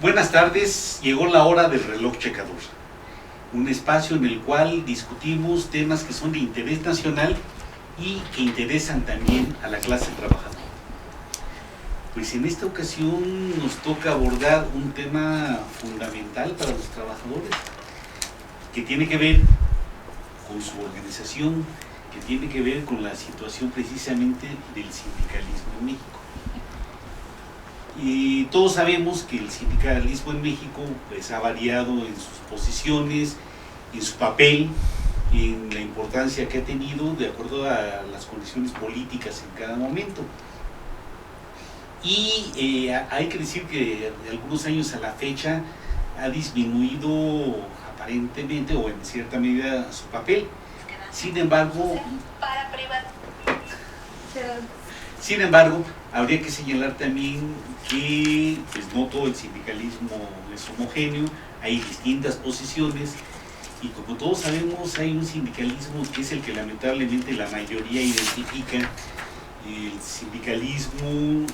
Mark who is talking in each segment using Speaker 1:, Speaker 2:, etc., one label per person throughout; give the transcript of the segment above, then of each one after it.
Speaker 1: Buenas tardes, llegó la hora del reloj checador, un espacio en el cual discutimos temas que son de interés nacional y que interesan también a la clase trabajadora. Pues en esta ocasión nos toca abordar un tema fundamental para los trabajadores, que tiene que ver con su organización, que tiene que ver con la situación precisamente del sindicalismo en México. Y todos sabemos que el sindicalismo en México pues, ha variado en sus posiciones, en su papel, en la importancia que ha tenido de acuerdo a las condiciones políticas en cada momento. Y hay que decir que de algunos años a la fecha ha disminuido aparentemente o en cierta medida su papel. Sin embargo, habría que señalar también que pues, no todo el sindicalismo es homogéneo, hay distintas posiciones y como todos sabemos hay un sindicalismo que es el que lamentablemente la mayoría identifica, el sindicalismo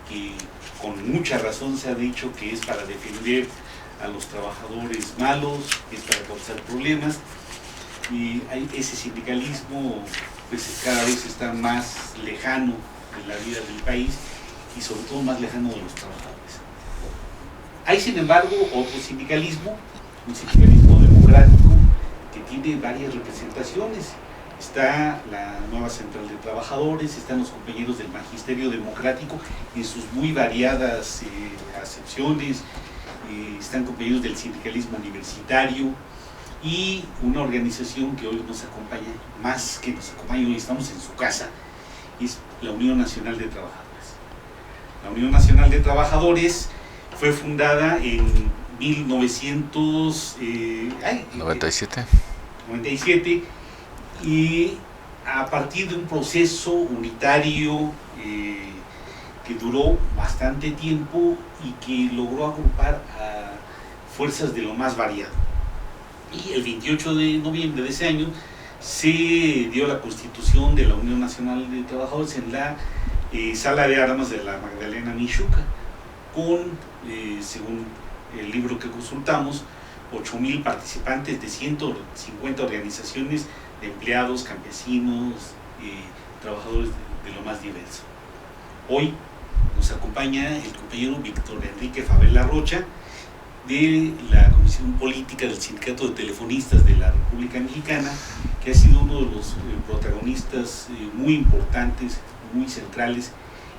Speaker 1: que con mucha razón se ha dicho que es para defender a los trabajadores malos, que es para causar problemas, y ese sindicalismo pues cada vez está más lejano de la vida del país y sobre todo más lejano de los trabajadores. Hay sin embargo otro sindicalismo, un sindicalismo democrático que tiene varias representaciones. Está la nueva Central de Trabajadores, están los compañeros del Magisterio Democrático en sus muy variadas acepciones, están compañeros del sindicalismo universitario y una organización que hoy nos acompaña, más que nos acompaña, hoy estamos en su casa, es la Unión Nacional de Trabajadores. La Unión Nacional de Trabajadores fue fundada en 1997 y a partir de un proceso unitario que duró bastante tiempo y que logró agrupar a fuerzas de lo más variado. Y el 28 de noviembre de ese año se dio la constitución de la Unión Nacional de Trabajadores en la Sala de Armas de la Magdalena Mixhuca, con, según el libro que consultamos, 8,000 participantes de 150 organizaciones de empleados, campesinos, trabajadores de lo más diverso. Hoy nos acompaña el compañero Víctor Enrique Favela Rocha, de la Comisión Política del Sindicato de Telefonistas de la República Mexicana, que ha sido uno de los protagonistas muy importantes, muy centrales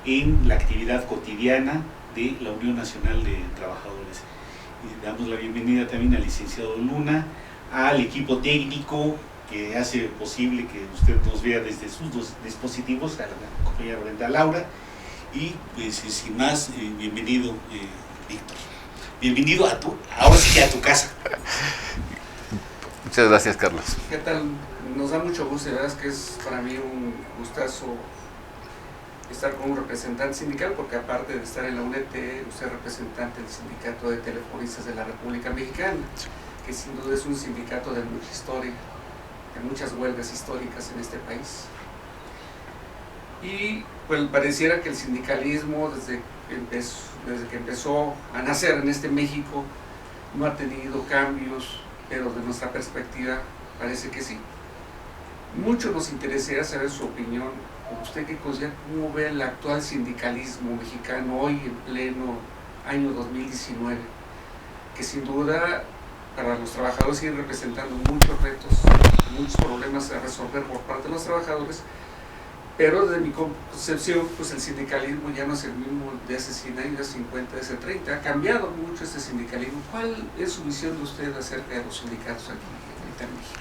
Speaker 1: en la actividad cotidiana de la Unión Nacional de Trabajadores. Damos la bienvenida también al licenciado Luna, al equipo técnico que hace posible que usted nos vea desde sus dispositivos, a la compañera Brenda Laura, y pues sin más, bienvenido Víctor. Bienvenido ahora sí que a tu casa.
Speaker 2: Muchas gracias, Carlos.
Speaker 3: ¿Qué tal? Nos da mucho gusto, la verdad es que es para mí un gustazo estar con un representante sindical, porque aparte de estar en la UNET, usted es representante del Sindicato de Telefonistas de la República Mexicana, que sin duda es un sindicato de mucha historia, de muchas huelgas históricas en este país. Y pues pareciera que el sindicalismo desde que empezó a nacer en este México no ha tenido cambios, pero de nuestra perspectiva parece que sí. Mucho nos interesaría saber su opinión, usted que considera cómo ve el actual sindicalismo mexicano hoy en pleno año 2019, que sin duda para los trabajadores sigue representando muchos retos, muchos problemas a resolver por parte de los trabajadores, pero desde mi concepción, pues el sindicalismo ya no es el mismo de hace 100 años, de hace 50, de hace 30, ha cambiado mucho este sindicalismo. ¿Cuál es su visión de usted acerca de los sindicatos aquí en México?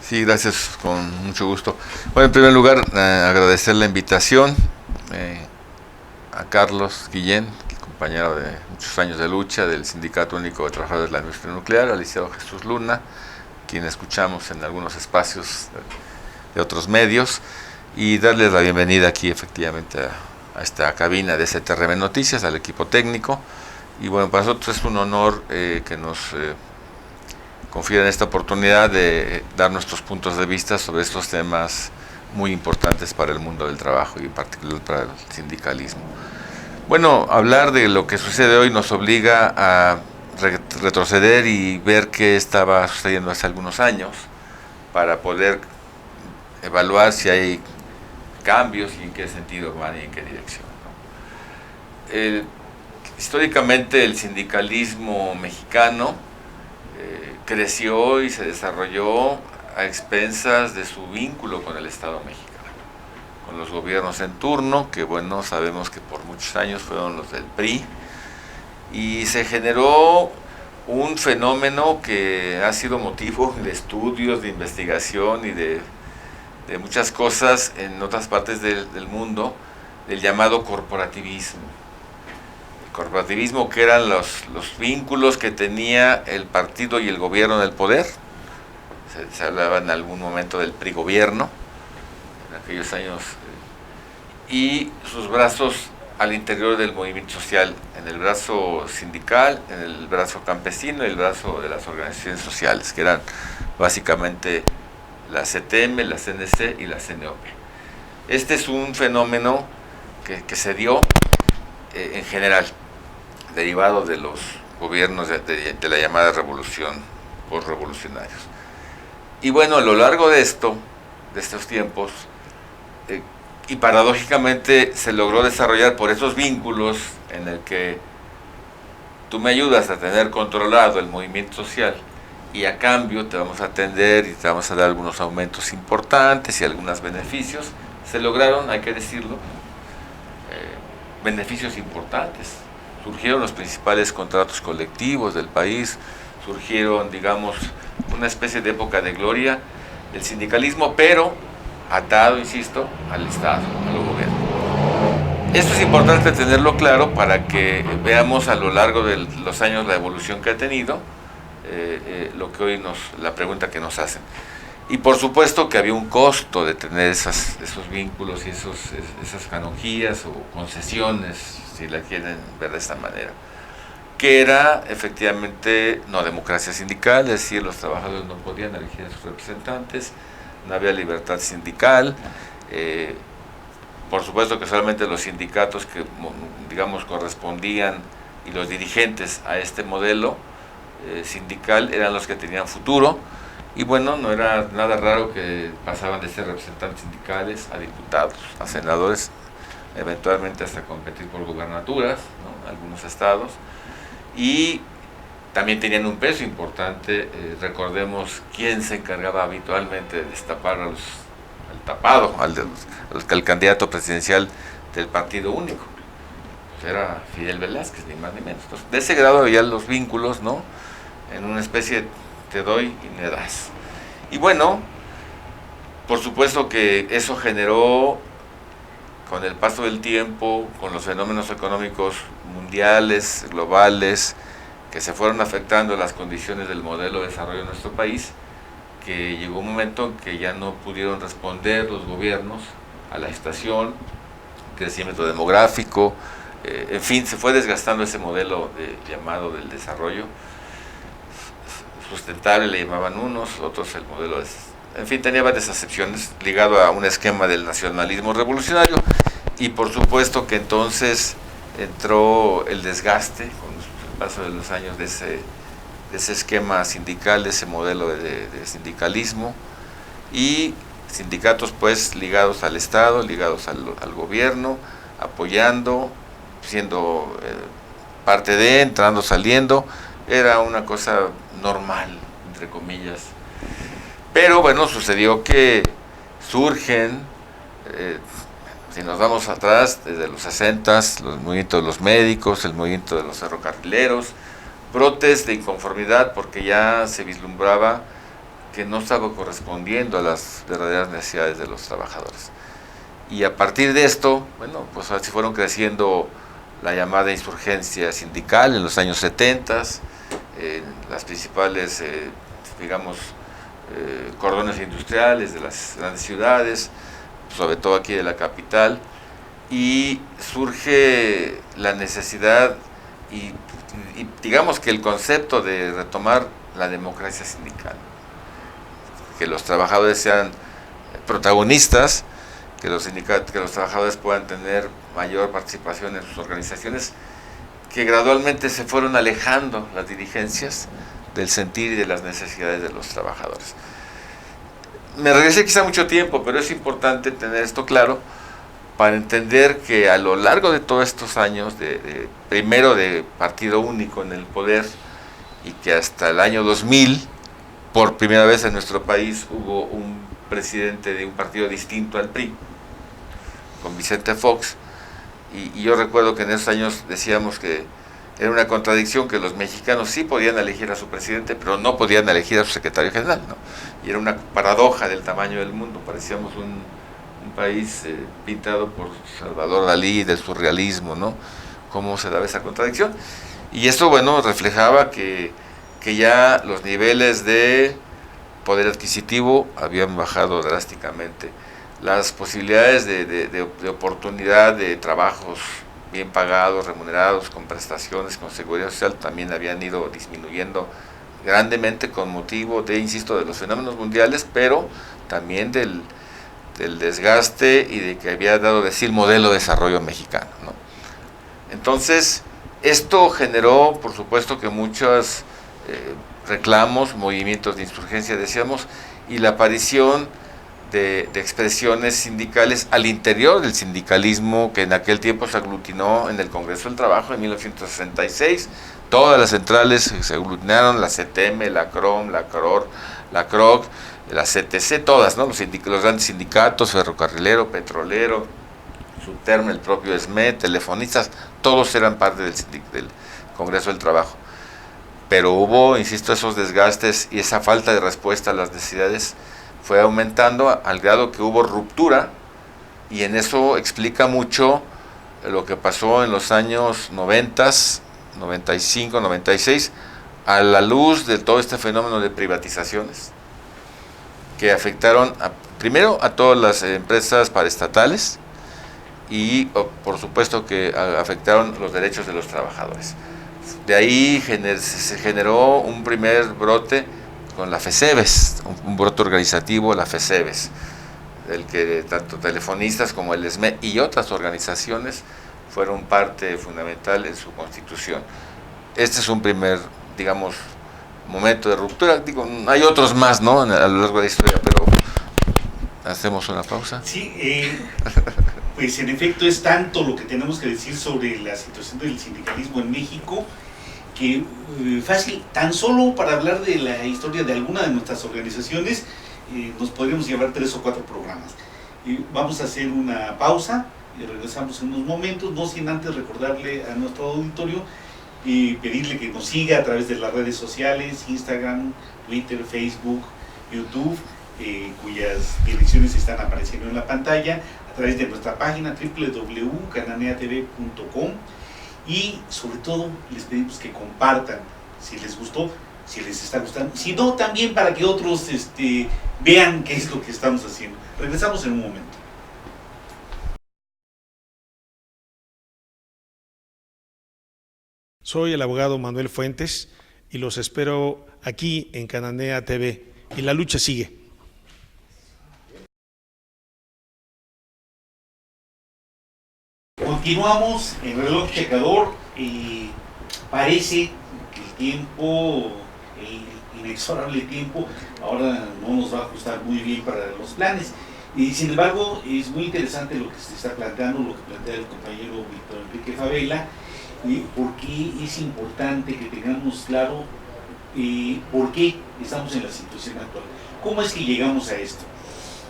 Speaker 2: Sí, gracias, con mucho gusto. Bueno, en primer lugar, agradecer la invitación a Carlos Guillén, compañero de muchos años de lucha del Sindicato Único de Trabajadores de la Industria Nuclear, al licenciado Jesús Luna, quien escuchamos en algunos espacios de otros medios, y darles la bienvenida aquí efectivamente a esta cabina de STRM Noticias, al equipo técnico. Y bueno, para nosotros es un honor que nos confieran esta oportunidad de dar nuestros puntos de vista sobre estos temas muy importantes para el mundo del trabajo y en particular para el sindicalismo. Bueno, hablar de lo que sucede hoy nos obliga a retroceder y ver qué estaba sucediendo hace algunos años para poder evaluar si hay cambios y en qué sentido van y en qué dirección, ¿no? Históricamente el sindicalismo mexicano creció y se desarrolló a expensas de su vínculo con el Estado mexicano, con los gobiernos en turno, que bueno, sabemos que por muchos años fueron los del PRI, y se generó un fenómeno que ha sido motivo de estudios, de investigación y de muchas cosas en otras partes del mundo, del llamado corporativismo. El corporativismo, que eran los vínculos que tenía el partido y el gobierno en el poder. Se hablaba en algún momento del PRI gobierno, en aquellos años, y sus brazos al interior del movimiento social, en el brazo sindical, en el brazo campesino y el brazo de las organizaciones sociales, que eran básicamente la CTM, la CNC y la CNOP. Este es un fenómeno que se dio en general, derivado de los gobiernos de la llamada revolución, postrevolucionarios. Y bueno, a lo largo de estos tiempos, y paradójicamente se logró desarrollar por esos vínculos en el que tú me ayudas a tener controlado el movimiento social y a cambio te vamos a atender y te vamos a dar algunos aumentos importantes y algunos beneficios. Se lograron, hay que decirlo, beneficios importantes. Surgieron los principales contratos colectivos del país, surgieron, digamos, una especie de época de gloria del sindicalismo, pero atado, insisto, al Estado, al gobierno. Esto es importante tenerlo claro para que veamos a lo largo de los años la evolución que ha tenido, lo que hoy la pregunta que nos hacen. Y por supuesto que había un costo de tener esos vínculos y esas canonjías o concesiones, si la quieren ver de esta manera, que era efectivamente no democracia sindical, es decir, los trabajadores no podían elegir a sus representantes, no había libertad sindical, por supuesto que solamente los sindicatos que, digamos, correspondían y los dirigentes a este modelo sindical eran los que tenían futuro, y bueno, no era nada raro que pasaban de ser representantes sindicales a diputados, a senadores, eventualmente hasta competir por gubernaturas, ¿no?, en algunos estados, y también tenían un peso importante. Recordemos quién se encargaba habitualmente de destapar al candidato presidencial del Partido Único. Pues era Fidel Velázquez, ni más ni menos. Entonces, de ese grado había los vínculos, ¿no?, en una especie de te doy y me das. Y bueno, por supuesto que eso generó, con el paso del tiempo, con los fenómenos económicos mundiales, globales, que se fueron afectando las condiciones del modelo de desarrollo de nuestro país, que llegó un momento en que ya no pudieron responder los gobiernos a la situación, crecimiento demográfico, en fin, se fue desgastando ese modelo llamado del desarrollo sustentable, le llamaban unos, otros el modelo en fin, tenía varias acepciones ligado a un esquema del nacionalismo revolucionario, y por supuesto que entonces entró el desgaste con el paso de los años de ese esquema sindical, de ese modelo de sindicalismo, y sindicatos pues ligados al Estado, ligados al gobierno, apoyando, siendo parte de, entrando, saliendo. Era una cosa normal, entre comillas. Pero bueno, sucedió que surgen, si nos vamos atrás, desde los 60s, los movimientos de los médicos, el movimiento de los ferrocarrileros, brotes de inconformidad porque ya se vislumbraba que no estaba correspondiendo a las verdaderas necesidades de los trabajadores. Y a partir de esto, bueno, pues así fueron creciendo la llamada insurgencia sindical en los años 70s, las principales, digamos, cordones industriales de las grandes ciudades, sobre todo aquí de la capital, y surge la necesidad y digamos que el concepto de retomar la democracia sindical, que los trabajadores sean protagonistas que los sindicatos, que los trabajadores puedan tener mayor participación en sus organizaciones, que gradualmente se fueron alejando las dirigencias del sentir y de las necesidades de los trabajadores. Me regresé quizá mucho tiempo, pero es importante tener esto claro para entender que a lo largo de todos estos años, primero de partido único en el poder, y que hasta el año 2000, por primera vez en nuestro país, hubo un presidente de un partido distinto al PRI, con Vicente Fox, y yo recuerdo que en esos años decíamos que era una contradicción, que los mexicanos sí podían elegir a su presidente, pero no podían elegir a su secretario general, ¿no? Y era una paradoja del tamaño del mundo, parecíamos un país pintado por Salvador Dalí, del surrealismo, ¿no? Cómo se daba esa contradicción. Y esto, bueno, reflejaba que ya los niveles de poder adquisitivo habían bajado drásticamente. Las posibilidades de oportunidad de trabajos bien pagados, remunerados, con prestaciones, con seguridad social, también habían ido disminuyendo grandemente con motivo de, insisto, de los fenómenos mundiales, pero también del desgaste y de que había dado de sí el modelo de desarrollo mexicano, ¿no? Entonces, esto generó, por supuesto, que muchos reclamos, movimientos de insurgencia, decíamos, y la aparición de expresiones sindicales al interior del sindicalismo, que en aquel tiempo se aglutinó en el Congreso del Trabajo en 1966. Todas las centrales se aglutinaron, la CTM, la CROM, la CROR, la CROC, la CTC, todas, ¿no? Los grandes sindicatos, ferrocarrilero, petrolero, Subterm, el propio SME, telefonistas, todos eran parte del Congreso del Trabajo. Pero hubo, insisto, esos desgastes y esa falta de respuesta a las necesidades fue aumentando al grado que hubo ruptura, y en eso explica mucho lo que pasó en los años 90, 95, 96, a la luz de todo este fenómeno de privatizaciones que afectaron primero a todas las empresas paraestatales y por supuesto que afectaron los derechos de los trabajadores. De ahí se generó un primer brote con la FESEBES, un brote organizativo, la FESEBES, del que tanto telefonistas como el SME y otras organizaciones fueron parte fundamental en su constitución. Este es un primer, digamos, momento de ruptura. Digo, hay otros más, ¿no?, a lo largo de la historia, pero hacemos una pausa.
Speaker 1: Sí, pues en efecto es tanto lo que tenemos que decir sobre la situación del sindicalismo en México, que fácil, tan solo para hablar de la historia de alguna de nuestras organizaciones, nos podríamos llevar 3 o 4 programas. Vamos a hacer una pausa y regresamos en unos momentos, no sin antes recordarle a nuestro auditorio y pedirle que nos siga a través de las redes sociales, Instagram, Twitter, Facebook, YouTube, cuyas direcciones están apareciendo en la pantalla, a través de nuestra página www.cananeatv.com. Y sobre todo les pedimos que compartan si les gustó, si les está gustando, si no, también para que otros vean qué es lo que estamos haciendo. Regresamos en un momento.
Speaker 4: Soy el abogado Manuel Fuentes y los espero aquí en Cananea TV, y la lucha sigue.
Speaker 1: Continuamos en reloj checador y parece que el tiempo, el inexorable tiempo, ahora no nos va a ajustar muy bien para los planes. Y sin embargo, es muy interesante lo que se está planteando, lo que plantea el compañero Víctor Enrique Favela, y por qué es importante que tengamos claro por qué estamos en la situación actual, cómo es que llegamos a esto.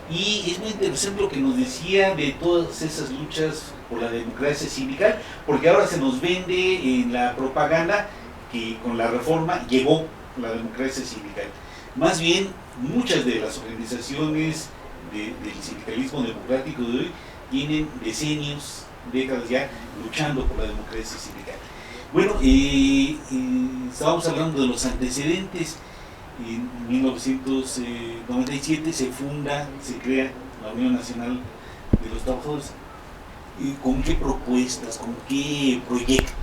Speaker 1: Y es muy interesante lo que nos decía de todas esas luchas por la democracia sindical, porque ahora se nos vende en la propaganda que con la reforma llegó la democracia sindical. Más bien, muchas de las organizaciones del sindicalismo democrático de hoy tienen decenios, décadas ya, luchando por la democracia sindical. Bueno, estábamos hablando de los antecedentes. En 1997 se crea la Unión Nacional de los Trabajadores. ¿Con qué propuestas, con qué proyecto?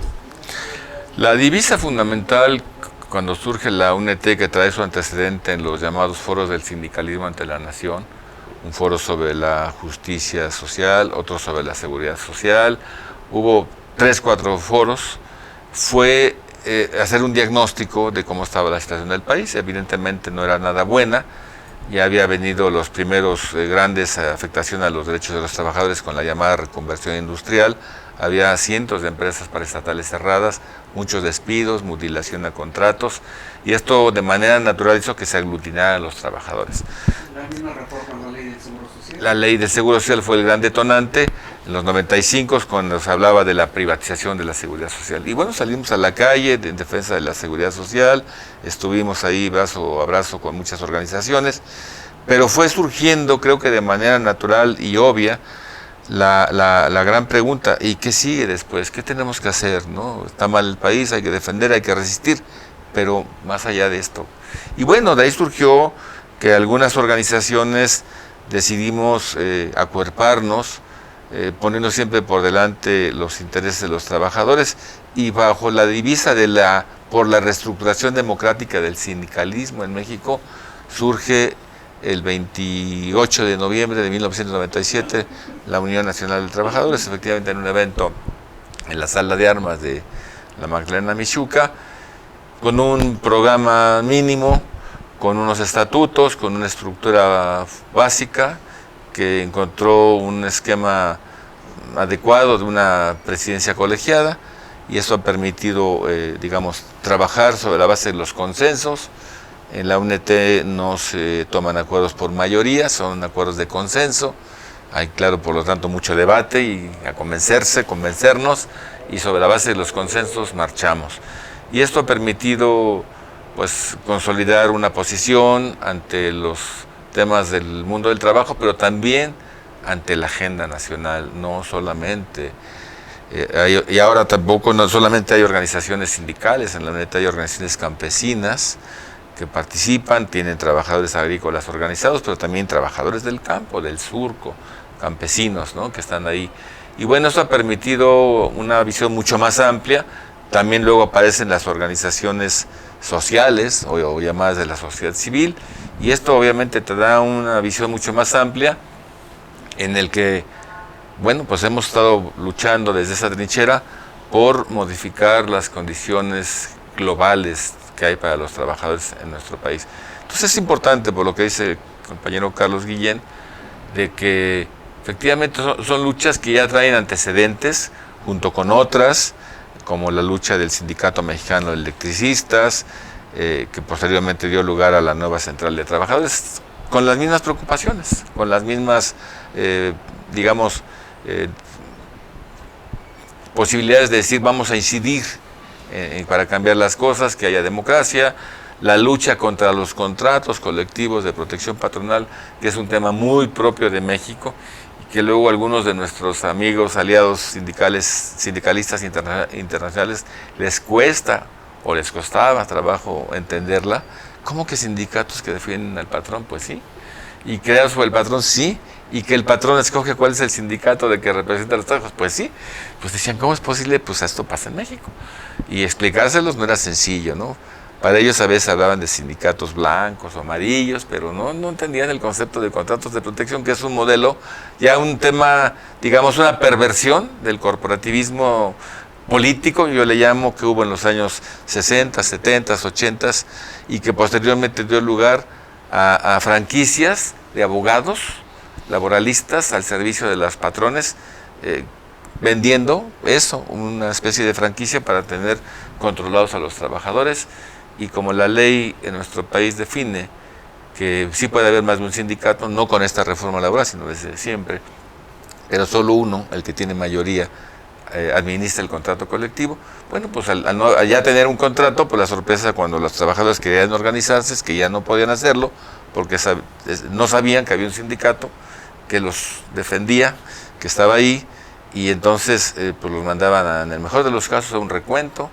Speaker 2: La divisa fundamental cuando surge la UNT, que trae su antecedente en los llamados foros del sindicalismo ante la nación, un foro sobre la justicia social, otro sobre la seguridad social. Hubo 3, 4 foros. Fue hacer un diagnóstico de cómo estaba la situación del país. Evidentemente no era nada buena. Ya había venido los primeros grandes afectaciones a los derechos de los trabajadores con la llamada reconversión industrial. Había cientos de empresas paraestatales cerradas, muchos despidos, mutilación a contratos, y esto de manera natural hizo que se aglutinaran los trabajadores.
Speaker 3: La misma reforma a la ley del Seguro Social.
Speaker 2: La ley del Seguro Social fue el gran detonante en los 95, cuando se hablaba de la privatización de la seguridad social. Y bueno, salimos a la calle en defensa de la seguridad social, estuvimos ahí brazo a brazo con muchas organizaciones, pero fue surgiendo, creo que de manera natural y obvia, la gran pregunta: ¿y qué sigue después? ¿Qué tenemos que hacer? ¿No? Está mal el país, hay que defender, hay que resistir, pero más allá de esto. Y bueno, de ahí surgió que algunas organizaciones decidimos acuerparnos, poniendo siempre por delante los intereses de los trabajadores, y bajo la divisa por la reestructuración democrática del sindicalismo en México, surge el 28 de noviembre de 1997 la Unión Nacional de Trabajadores, efectivamente en un evento en la sala de armas de la Magdalena Mixhuca, con un programa mínimo, con unos estatutos, con una estructura básica, que encontró un esquema adecuado de una presidencia colegiada, y eso ha permitido, digamos, trabajar sobre la base de los consensos. En la UNT no se toman acuerdos por mayoría, son acuerdos de consenso. Hay, claro, por lo tanto, mucho debate y a convencernos, y sobre la base de los consensos marchamos. Y esto ha permitido, pues, consolidar una posición ante los temas del mundo del trabajo, pero también ante la agenda nacional, no solamente. Y ahora tampoco, no solamente hay organizaciones sindicales, en la UNT hay organizaciones campesinas que participan, tienen trabajadores agrícolas organizados, pero también trabajadores del campo, del surco, campesinos, ¿no?, que están ahí. Y bueno, eso ha permitido una visión mucho más amplia. También luego aparecen las organizaciones sociales o llamadas de la sociedad civil, y esto obviamente te da una visión mucho más amplia, en el que, bueno, pues hemos estado luchando desde esa trinchera por modificar las condiciones globales que hay para los trabajadores en nuestro país. Entonces es importante, por lo que dice el compañero Carlos Guillén, de que efectivamente son luchas que ya traen antecedentes, junto con otras, como la lucha del Sindicato Mexicano de Electricistas, que posteriormente dio lugar a la nueva Central de Trabajadores, con las mismas preocupaciones, con las mismas, digamos, posibilidades de decir vamos a incidir para cambiar las cosas, que haya democracia, la lucha contra los contratos colectivos de protección patronal, que es un tema muy propio de México, y que luego algunos de nuestros amigos, aliados sindicalistas internacionales, les cuesta o les costaba trabajo entenderla. ¿Cómo que sindicatos que defienden al patrón? Pues sí. Y creados por el patrón, sí. Y que el patrón escoge cuál es el sindicato de que representa a los trabajadores, pues sí. Pues decían, ¿cómo es posible? Pues esto pasa en México. Y explicárselos no era sencillo, ¿no? Para ellos a veces hablaban de sindicatos blancos o amarillos, pero no entendían el concepto de contratos de protección, que es un modelo, ya un tema, digamos, una perversión del corporativismo político, yo le llamo, que hubo en los años 60, 70, 80, y que posteriormente dio lugar a franquicias de abogados laboralistas al servicio de los patrones, vendiendo eso, una especie de franquicia para tener controlados a los trabajadores. Y como la ley en nuestro país define que sí puede haber más de un sindicato, no con esta reforma laboral, sino desde siempre, pero solo uno, el que tiene mayoría, administra el contrato colectivo. Bueno, pues al ya tener un contrato, pues la sorpresa cuando los trabajadores querían organizarse es que ya no podían hacerlo, porque no sabían que había un sindicato que los defendía, que estaba ahí, y entonces pues los mandaban, en el mejor de los casos, a un recuento,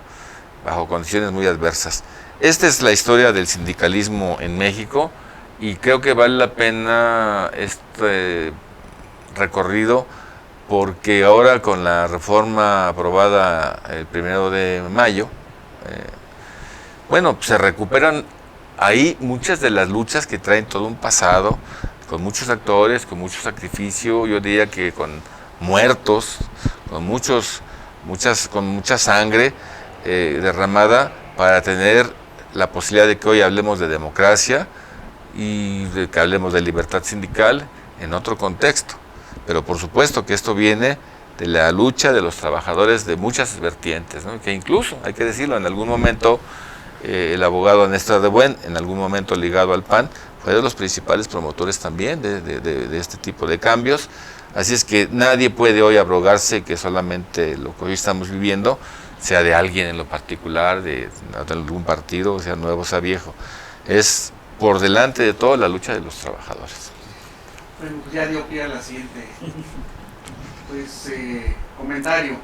Speaker 2: bajo condiciones muy adversas. Esta es la historia del sindicalismo en México, y creo que vale la pena este recorrido, porque ahora con la reforma aprobada el 1 de mayo, bueno, se recuperan ahí muchas de las luchas que traen todo un pasado, con muchos actores, con mucho sacrificio, yo diría que con muertos, con mucha sangre derramada para tener la posibilidad de que hoy hablemos de democracia y de que hablemos de libertad sindical en otro contexto. Pero por supuesto que esto viene de la lucha de los trabajadores de muchas vertientes, ¿no? Que incluso, hay que decirlo, en algún momento el abogado Néstor de Buen, en algún momento ligado al PAN, fue de los principales promotores también de este tipo de cambios. Así es que nadie puede hoy abrogarse que solamente lo que hoy estamos viviendo sea de alguien en lo particular, de algún partido, sea nuevo, sea viejo. Es por delante de todo la lucha de los trabajadores.
Speaker 3: Bueno, pues ya dio pie a la siguiente comentario.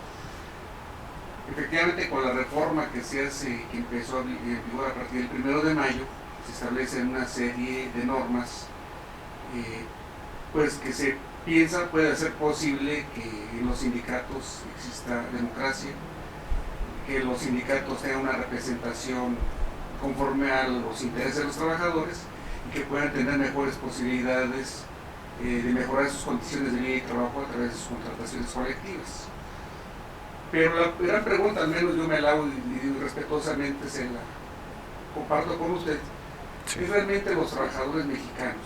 Speaker 3: Efectivamente, con la reforma que se hace, que empezó en vigor a partir del 1 de mayo, se establecen una serie de normas pues que se piensa puede ser posible que en los sindicatos exista democracia, que los sindicatos tengan una representación conforme a los intereses de los trabajadores y que puedan tener mejores posibilidades de mejorar sus condiciones de vida y trabajo a través de sus contrataciones colectivas. Pero la gran pregunta, al menos yo me la hago y respetuosamente se la comparto con usted, sí. ¿Es realmente los trabajadores mexicanos,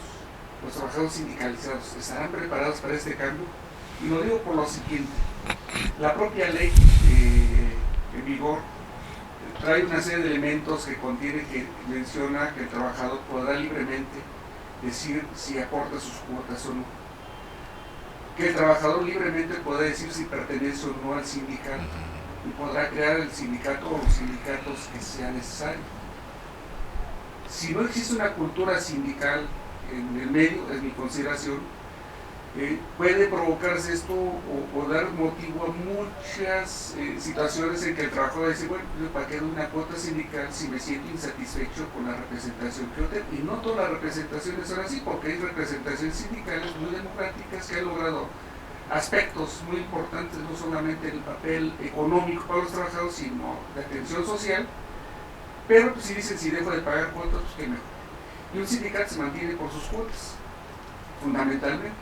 Speaker 3: los trabajadores sindicalizados, estarán preparados para este cambio? Y lo digo por lo siguiente: la propia ley en vigor trae una serie de elementos que contiene, que menciona que el trabajador podrá libremente decir si aporta sus cuotas o no, que el trabajador libremente podrá decir si pertenece o no al sindicato y podrá crear el sindicato o los sindicatos que sea necesario. Si no existe una cultura sindical en el medio, es mi consideración, puede provocarse esto o dar motivo a muchas situaciones en que el trabajador dice, bueno, yo para qué doy una cuota sindical si me siento insatisfecho con la representación que yo tengo. Y no todas las representaciones son así, porque hay representaciones sindicales muy democráticas que han logrado aspectos muy importantes, no solamente el papel económico para los trabajadores, sino de atención social. Pero pues, si dicen, si dejo de pagar cuotas, pues qué mejor. Y un sindicato se mantiene por sus cuotas, fundamentalmente.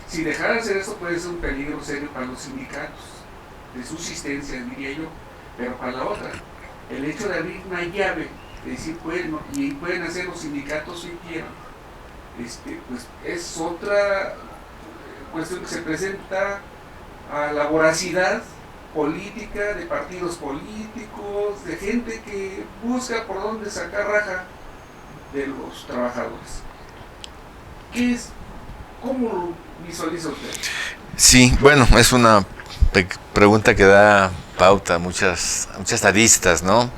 Speaker 3: Si dejar de hacer eso puede ser un peligro serio para los sindicatos, de subsistencia, diría yo. Pero para la otra, el hecho de abrir una llave, de decir, bueno, y pueden hacer los sindicatos si quieran, pues es otra cuestión que se presenta a la voracidad política, de partidos políticos, de gente que busca por dónde sacar raja de los trabajadores. ¿Qué es? ¿Cómo lo visualiza usted?
Speaker 2: Sí, bueno, es una pregunta que da pauta a muchas aristas, ¿no?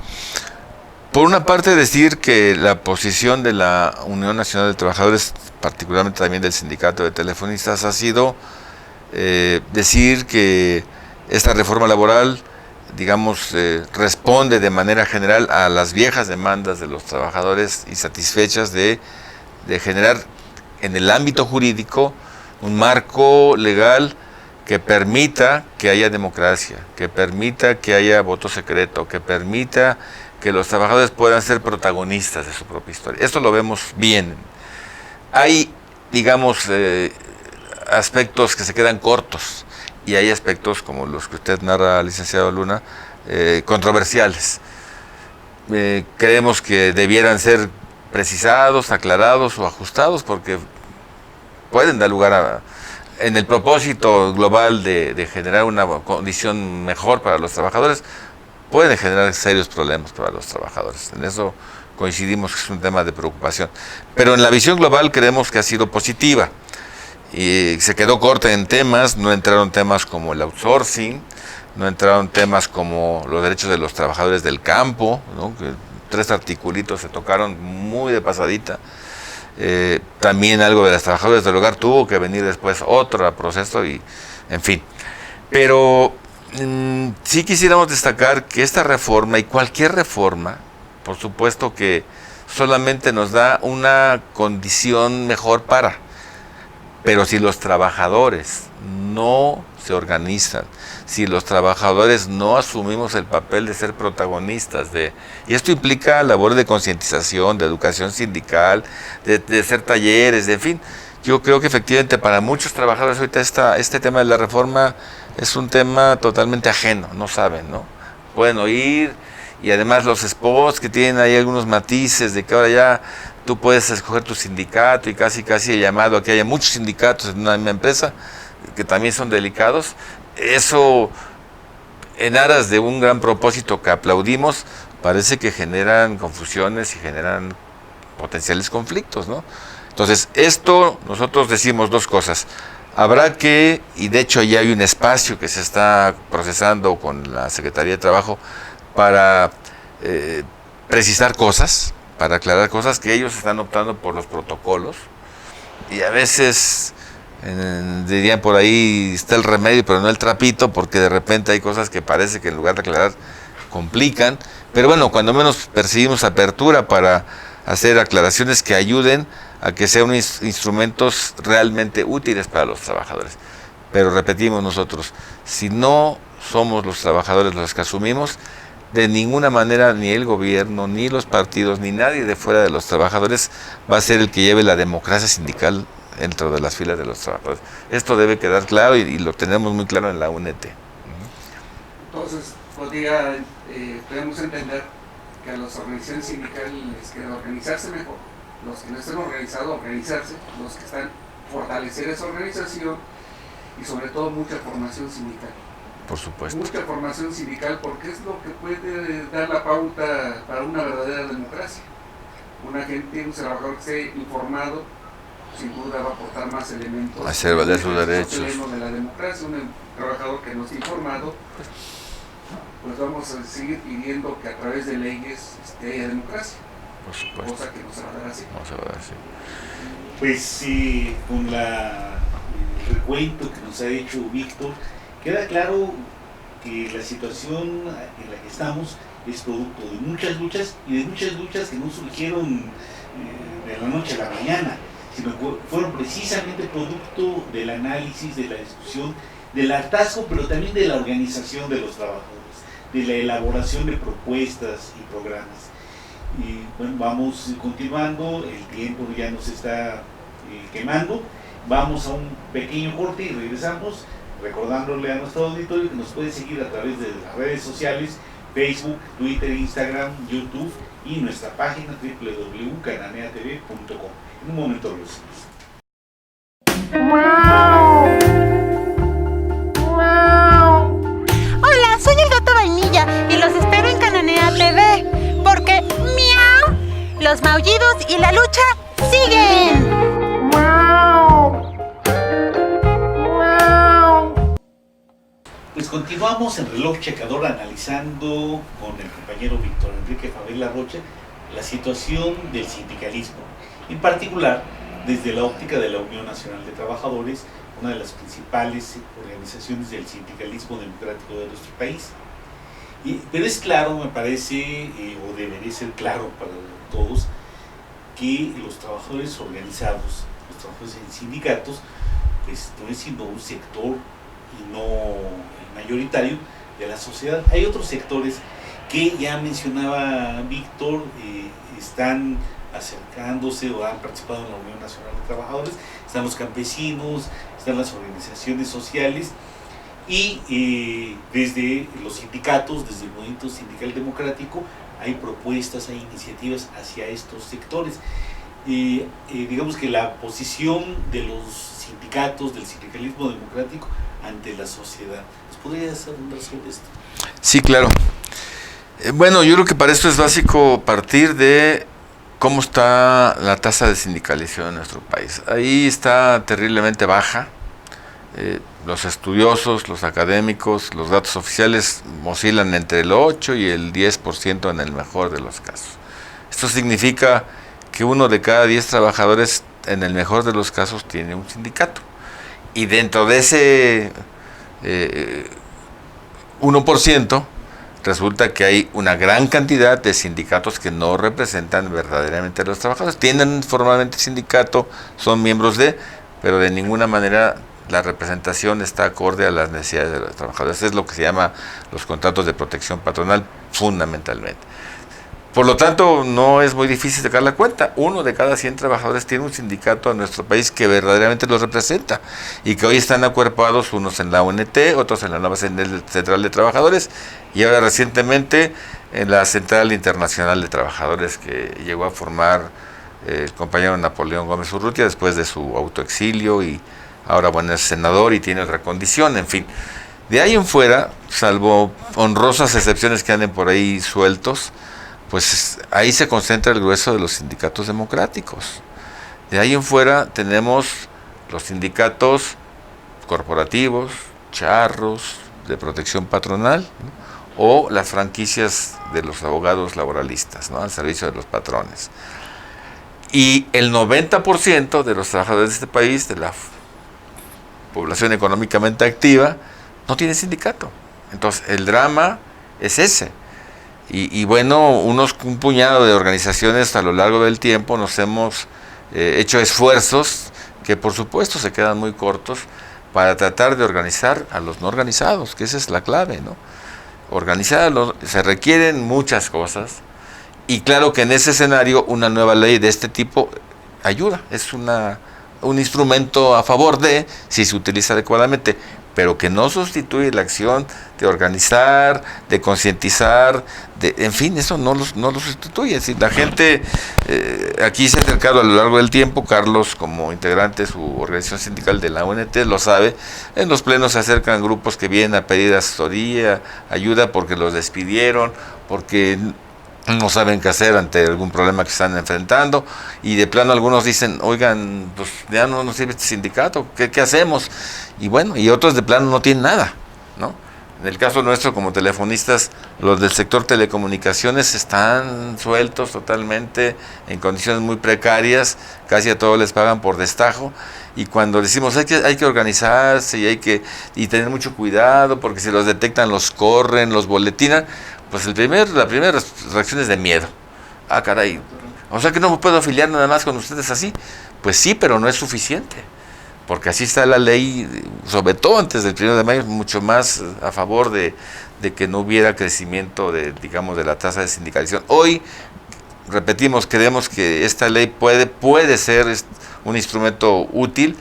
Speaker 2: Por una parte, decir que la posición de la Unión Nacional de Trabajadores, particularmente también del Sindicato de Telefonistas, ha sido decir que esta reforma laboral, digamos, responde de manera general a las viejas demandas de los trabajadores insatisfechas de generar en el ámbito jurídico un marco legal que permita que haya democracia, que permita que haya voto secreto, que permita que los trabajadores puedan ser protagonistas de su propia historia. Esto lo vemos bien. Hay, digamos, aspectos que se quedan cortos y hay aspectos como los que usted narra, licenciado Luna, controversiales. Creemos que debieran ser precisados, aclarados o ajustados porque pueden dar lugar en el propósito global de generar una condición mejor para los trabajadores, pueden generar serios problemas para los trabajadores. En eso coincidimos que es un tema de preocupación. Pero en la visión global creemos que ha sido positiva. Y se quedó corta en temas, no entraron temas como el outsourcing, no entraron temas como los derechos de los trabajadores del campo, ¿no? Que 3 articulitos se tocaron muy de pasadita. También algo de los trabajadores del hogar tuvo que venir después otro proceso y en fin. Pero sí quisiéramos destacar que esta reforma y cualquier reforma, por supuesto que solamente nos da una condición mejor para. Pero si los trabajadores no se organizan, si los trabajadores no asumimos el papel de ser protagonistas y esto implica labores de concientización, de educación sindical, de hacer talleres, en fin, yo creo que efectivamente para muchos trabajadores ahorita este tema de la reforma es un tema totalmente ajeno, no saben, ¿no? Pueden oír, y además los spots que tienen ahí algunos matices de que ahora ya tú puedes escoger tu sindicato y casi he llamado a que haya muchos sindicatos en una misma empresa que también son delicados. Eso, en aras de un gran propósito que aplaudimos, parece que generan confusiones y generan potenciales conflictos, ¿no? Entonces, esto nosotros decimos dos cosas. Habrá que, y de hecho ya hay un espacio que se está procesando con la Secretaría de Trabajo para precisar cosas, para aclarar cosas, que ellos están optando por los protocolos, y a veces dirían por ahí está el remedio pero no el trapito, porque de repente hay cosas que parece que en lugar de aclarar complican, pero bueno, cuando menos percibimos apertura para hacer aclaraciones que ayuden a que sean instrumentos realmente útiles para los trabajadores. Pero repetimos nosotros, si no somos los trabajadores los que asumimos, de ninguna manera ni el gobierno, ni los partidos, ni nadie de fuera de los trabajadores va a ser el que lleve la democracia sindical dentro de las filas de los trabajadores. Esto debe quedar claro y lo tenemos muy claro en la UNT.
Speaker 3: Entonces, podemos entender que a las organizaciones sindicales les queda organizarse mejor, los que no estén organizados, organizarse, los que están, fortalecer esa organización y sobre todo mucha formación sindical.
Speaker 2: Por supuesto.
Speaker 3: Mucha formación sindical, porque es lo que puede dar la pauta para una verdadera democracia. Un trabajador que esté informado, sin duda va a aportar más elementos.
Speaker 2: Hacer valer sus derechos.
Speaker 3: De la democracia, un trabajador que no esté informado, pues vamos a seguir pidiendo que a través de leyes haya democracia.
Speaker 2: Por supuesto.
Speaker 3: Cosa que no se va a dar así.
Speaker 2: No se va a dar así.
Speaker 1: Pues con el recuento que nos ha hecho Víctor, queda claro que la situación en la que estamos es producto de muchas luchas y de muchas luchas que no surgieron de la noche a la mañana, sino que fueron precisamente producto del análisis, de la discusión, del hartazgo, pero también de la organización de los trabajadores, de la elaboración de propuestas y programas. Y bueno, vamos continuando, el tiempo ya nos está quemando, vamos a un pequeño corte y regresamos, recordándole a nuestro auditorio que nos puede seguir a través de las redes sociales, Facebook, Twitter, Instagram, YouTube y nuestra página www.cananeatv.com. En un momento regresamos.
Speaker 5: Hola, soy el gato Vainilla y los espero en Cananea TV, porque ¡miau! Los maullidos y la lucha siguen.
Speaker 1: Pues continuamos en Reloj Checador analizando con el compañero Víctor Enrique Favela Rocha la situación del sindicalismo, en particular desde la óptica de la Unión Nacional de Trabajadores, una de las principales organizaciones del sindicalismo democrático de nuestro país. Pero es claro, me parece, o debería ser claro para todos, que los trabajadores organizados, los trabajadores en sindicatos, pues no es sino un sector y no el mayoritario de la sociedad. Hay otros sectores que ya mencionaba Víctor, están acercándose o han participado en la Unión Nacional de Trabajadores, están los campesinos, están las organizaciones sociales y desde los sindicatos, desde el movimiento sindical democrático, hay propuestas, hay iniciativas hacia estos sectores. Digamos que la posición de los sindicatos, del sindicalismo democrático ante la sociedad. ¿Nos podrías hablar sobre esto?
Speaker 2: Sí, claro. Bueno, yo creo que para esto es básico partir de cómo está la tasa de sindicalización en nuestro país. Ahí está terriblemente baja. Los estudiosos, los académicos, los datos oficiales oscilan entre el 8 y el 10% en el mejor de los casos. Esto significa que 1 de cada 10 trabajadores, en el mejor de los casos, tiene un sindicato. Y dentro de ese 1%, resulta que hay una gran cantidad de sindicatos que no representan verdaderamente a los trabajadores. Tienen formalmente sindicato, son miembros de, pero de ninguna manera la representación está acorde a las necesidades de los trabajadores. Es lo que se llama los contratos de protección patronal, fundamentalmente. Por lo tanto, no es muy difícil sacar la cuenta. 1 de cada 100 trabajadores tiene un sindicato en nuestro país que verdaderamente los representa y que hoy están acuerpados, unos en la UNT, otros en la nueva Central de Trabajadores y ahora recientemente en la Central Internacional de Trabajadores que llegó a formar el compañero Napoleón Gómez Urrutia después de su autoexilio y ahora bueno es senador y tiene otra condición, en fin. De ahí en fuera, salvo honrosas excepciones que anden por ahí sueltos, pues ahí se concentra el grueso de los sindicatos democráticos. De ahí en fuera tenemos los sindicatos corporativos, charros, de protección patronal, ¿no? O las franquicias de los abogados laboralistas, ¿no? Al servicio de los patrones. Y el 90% de los trabajadores de este país, de la población económicamente activa, no tiene sindicato. Entonces el drama es ese. Y bueno, un puñado de organizaciones a lo largo del tiempo nos hemos hecho esfuerzos que por supuesto se quedan muy cortos para tratar de organizar a los no organizados, que esa es la clave, ¿no? Se requieren muchas cosas y claro que en ese escenario una nueva ley de este tipo ayuda, es un instrumento a favor de, si se utiliza adecuadamente, pero que no sustituye la acción de organizar, de concientizar, en fin, eso no lo sustituye. Es decir, la gente aquí se ha acercado a lo largo del tiempo, Carlos como integrante de su organización sindical de la UNT lo sabe, en los plenos se acercan grupos que vienen a pedir asesoría, ayuda porque los despidieron, porque no saben qué hacer ante algún problema que están enfrentando y de plano algunos dicen, oigan, pues ya no nos sirve este sindicato, ¿qué hacemos? Y bueno, y otros de plano no tienen nada, ¿no? En el caso nuestro como telefonistas, los del sector telecomunicaciones están sueltos totalmente, en condiciones muy precarias, casi a todos les pagan por destajo, y cuando decimos hay que organizarse y tener mucho cuidado, porque si los detectan los corren, los boletinan, pues la primera reacción es de miedo. Ah, caray, o sea que no me puedo afiliar nada más con ustedes así. Pues sí, pero no es suficiente, porque así está la ley, sobre todo antes del 1 de mayo, mucho más a favor de que no hubiera crecimiento de la tasa de sindicalización. Hoy, repetimos, creemos que esta ley puede ser un instrumento útil,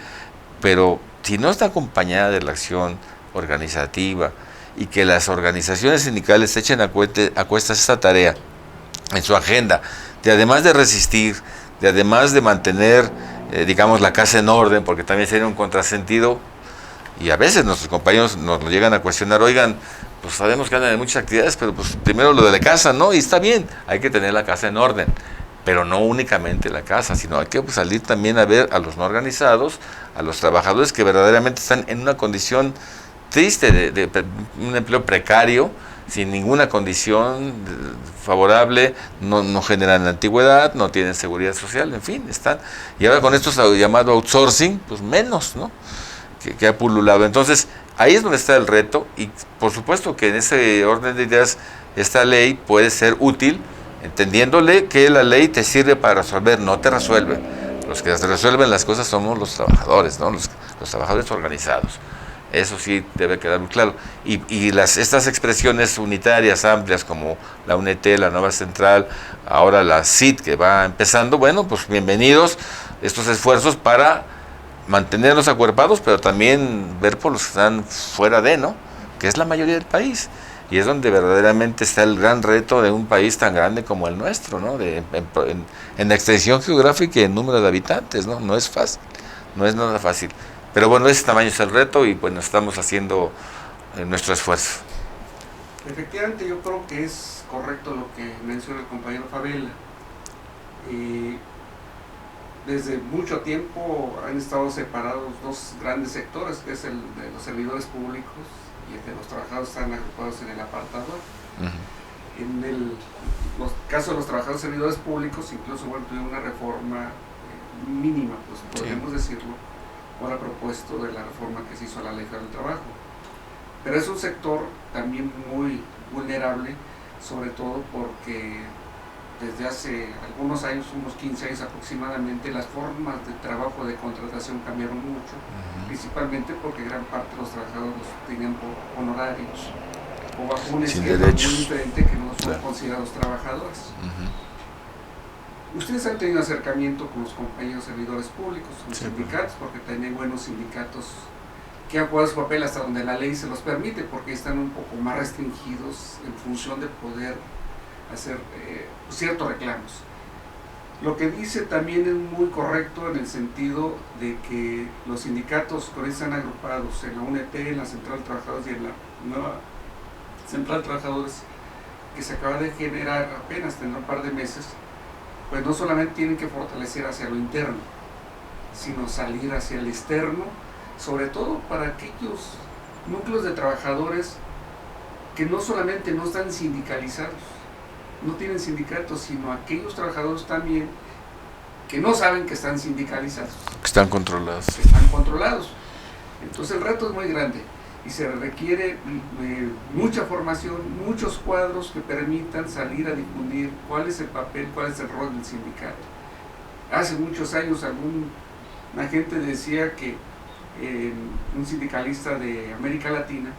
Speaker 2: pero si no está acompañada de la acción organizativa y que las organizaciones sindicales echen a cuestas esta tarea en su agenda, además de resistir, además de mantener la casa en orden, porque también sería un contrasentido, y a veces nuestros compañeros nos llegan a cuestionar, oigan, pues sabemos que andan en muchas actividades, pero pues primero lo de la casa, ¿no? Y está bien, hay que tener la casa en orden, pero no únicamente la casa, sino hay que salir también a ver a los no organizados, a los trabajadores que verdaderamente están en una condición triste, de un empleo precario, sin ninguna condición favorable, no generan antigüedad, no tienen seguridad social, en fin, están. Y ahora con esto llamado outsourcing, pues menos, ¿no? Que ha pululado. Entonces, ahí es donde está el reto, y por supuesto que en ese orden de ideas, esta ley puede ser útil, entendiéndole que la ley te sirve para resolver, no te resuelve. Los que resuelven las cosas somos los trabajadores, ¿no? Los trabajadores organizados. Eso sí debe quedar muy claro. Y estas expresiones unitarias, amplias, como la UNT, la Nueva Central, ahora la CIT que va empezando, bueno, pues bienvenidos estos esfuerzos para mantenernos acuerpados, pero también ver por los que están fuera de, ¿no? Que es la mayoría del país. Y es donde verdaderamente está el gran reto de un país tan grande como el nuestro, ¿no? En extensión geográfica y en número de habitantes, ¿no? No es fácil, no es nada fácil. Pero bueno, ese tamaño es el reto y bueno, estamos haciendo nuestro esfuerzo.
Speaker 3: Efectivamente, yo creo que es correcto lo que menciona el compañero Favela. Desde mucho tiempo han estado separados dos grandes sectores, que es el de los servidores públicos y el de los trabajadores, están agrupados en el apartador. Uh-huh. En los casos de los trabajadores servidores públicos, incluso tuvieron una reforma mínima, pues podríamos decirlo, ahora propuesto de la reforma que se hizo a la Ley Federal del Trabajo. Pero es un sector también muy vulnerable, sobre todo porque desde hace algunos años, unos 15 años aproximadamente, las formas de trabajo de contratación cambiaron mucho, principalmente porque gran parte de los trabajadores tenían por honorarios o bajo un esquema muy diferente que no son considerados trabajadores. Ustedes han tenido acercamiento con los compañeros servidores públicos, los sindicatos, porque también hay buenos sindicatos que han jugado su papel hasta donde la ley se los permite, porque están un poco más restringidos en función de poder hacer ciertos reclamos. Lo que dice también es muy correcto en el sentido de que los sindicatos que hoy están agrupados en la UNEP, en la Central de Trabajadores y en la nueva Central de Trabajadores que se acaba de generar apenas en un par de meses, pues no solamente tienen que fortalecer hacia lo interno, sino salir hacia el externo, sobre todo para aquellos núcleos de trabajadores que no solamente no están sindicalizados, no tienen sindicatos, sino aquellos trabajadores también que no saben que están sindicalizados.
Speaker 2: Que están controlados.
Speaker 3: Que están controlados. Entonces el reto es muy grande y se requiere mucha formación, muchos cuadros que permitan salir a difundir cuál es el papel, cuál es el rol del sindicato. Hace muchos años una gente decía que un sindicalista de América Latina,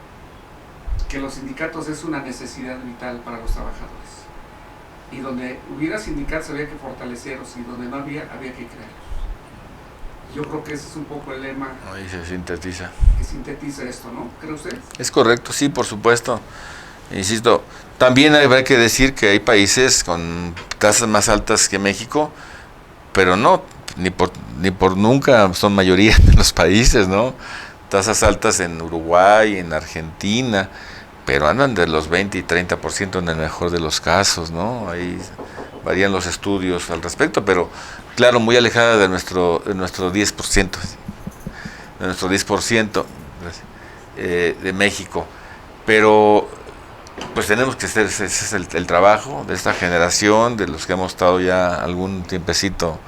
Speaker 3: que los sindicatos es una necesidad vital para los trabajadores. Y donde hubiera sindicatos había que fortalecerlos y donde no había, había que crearlos. Yo creo que ese es un poco el lema.
Speaker 2: Ahí se sintetiza.
Speaker 3: Que sintetiza esto, ¿no? ¿Cree usted?
Speaker 2: Es correcto, sí, por supuesto. Insisto, también habrá que decir que hay países con tasas más altas que México, pero no, ni por nunca son mayoría de los países, ¿no? Tasas altas en Uruguay, en Argentina, pero andan de los 20 y 30% en el mejor de los casos, ¿no? Ahí varían los estudios al respecto, pero claro, muy alejada de nuestro 10%, de nuestro 10% de México. Pero pues tenemos que hacer, ese es el trabajo de esta generación, de los que hemos estado ya algún tiempecito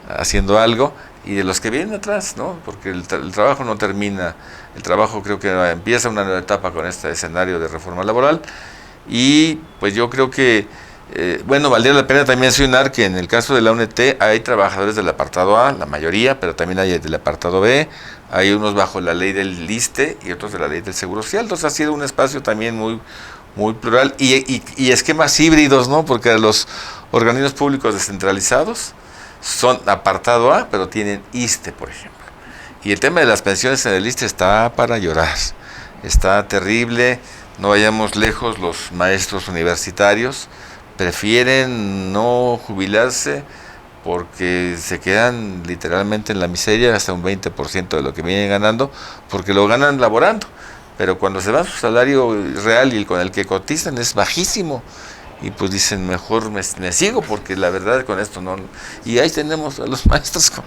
Speaker 2: haciendo algo, y de los que vienen atrás, ¿no? Porque el trabajo no termina, el trabajo creo que empieza una nueva etapa con este escenario de reforma laboral, y pues yo creo que, bueno, valdría la pena también mencionar que en el caso de la UNT hay trabajadores del apartado A, la mayoría, pero también hay del apartado B, hay unos bajo la ley del ISSSTE y otros de la ley del Seguro Social. Entonces ha sido un espacio también muy plural y esquemas híbridos, ¿no? Porque los organismos públicos descentralizados son apartado A, pero tienen ISSSTE, por ejemplo. Y el tema de las pensiones en el ISSSTE está para llorar, está terrible. No vayamos lejos, los maestros universitarios prefieren no jubilarse porque se quedan literalmente en la miseria, hasta un 20% de lo que vienen ganando, porque lo ganan laborando, pero cuando se va su salario real y con el que cotizan es bajísimo, y pues dicen, mejor me sigo, porque la verdad con esto no. Y ahí tenemos a los maestros con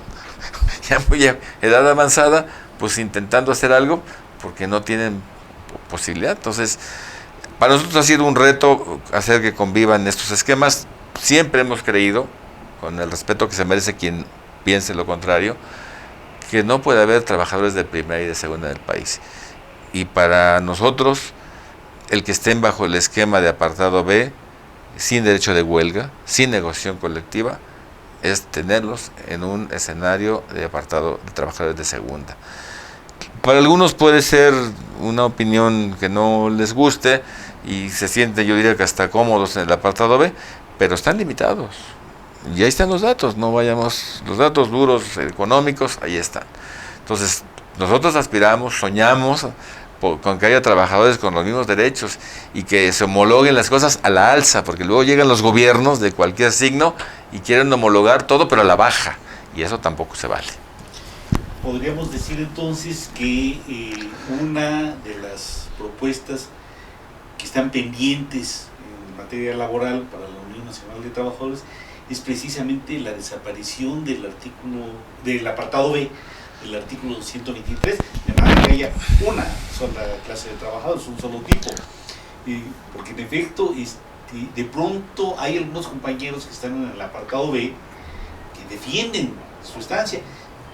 Speaker 2: ya muy edad avanzada, pues intentando hacer algo, porque no tienen posibilidad. Entonces, para nosotros ha sido un reto hacer que convivan estos esquemas. Siempre hemos creído, con el respeto que se merece quien piense lo contrario, que no puede haber trabajadores de primera y de segunda del país. Y para nosotros, el que estén bajo el esquema de apartado B, sin derecho de huelga, sin negociación colectiva, es tenerlos en un escenario de apartado de trabajadores de segunda. Para algunos puede ser una opinión que no les guste y se sienten, yo diría que hasta cómodos en el apartado B, pero están limitados. Y ahí están los datos, no vayamos, los datos duros económicos, ahí están. Entonces, nosotros aspiramos, soñamos con que haya trabajadores con los mismos derechos y que se homologuen las cosas a la alza, porque luego llegan los gobiernos de cualquier signo y quieren homologar todo, pero a la baja, y eso tampoco se vale.
Speaker 1: Podríamos decir entonces que una de las propuestas que están pendientes en materia laboral para la Unión Nacional de Trabajadores es precisamente la desaparición del apartado B del artículo 123, de manera que haya una sola clase de trabajadores, un solo tipo, porque en efecto de pronto hay algunos compañeros que están en el apartado B que defienden su estancia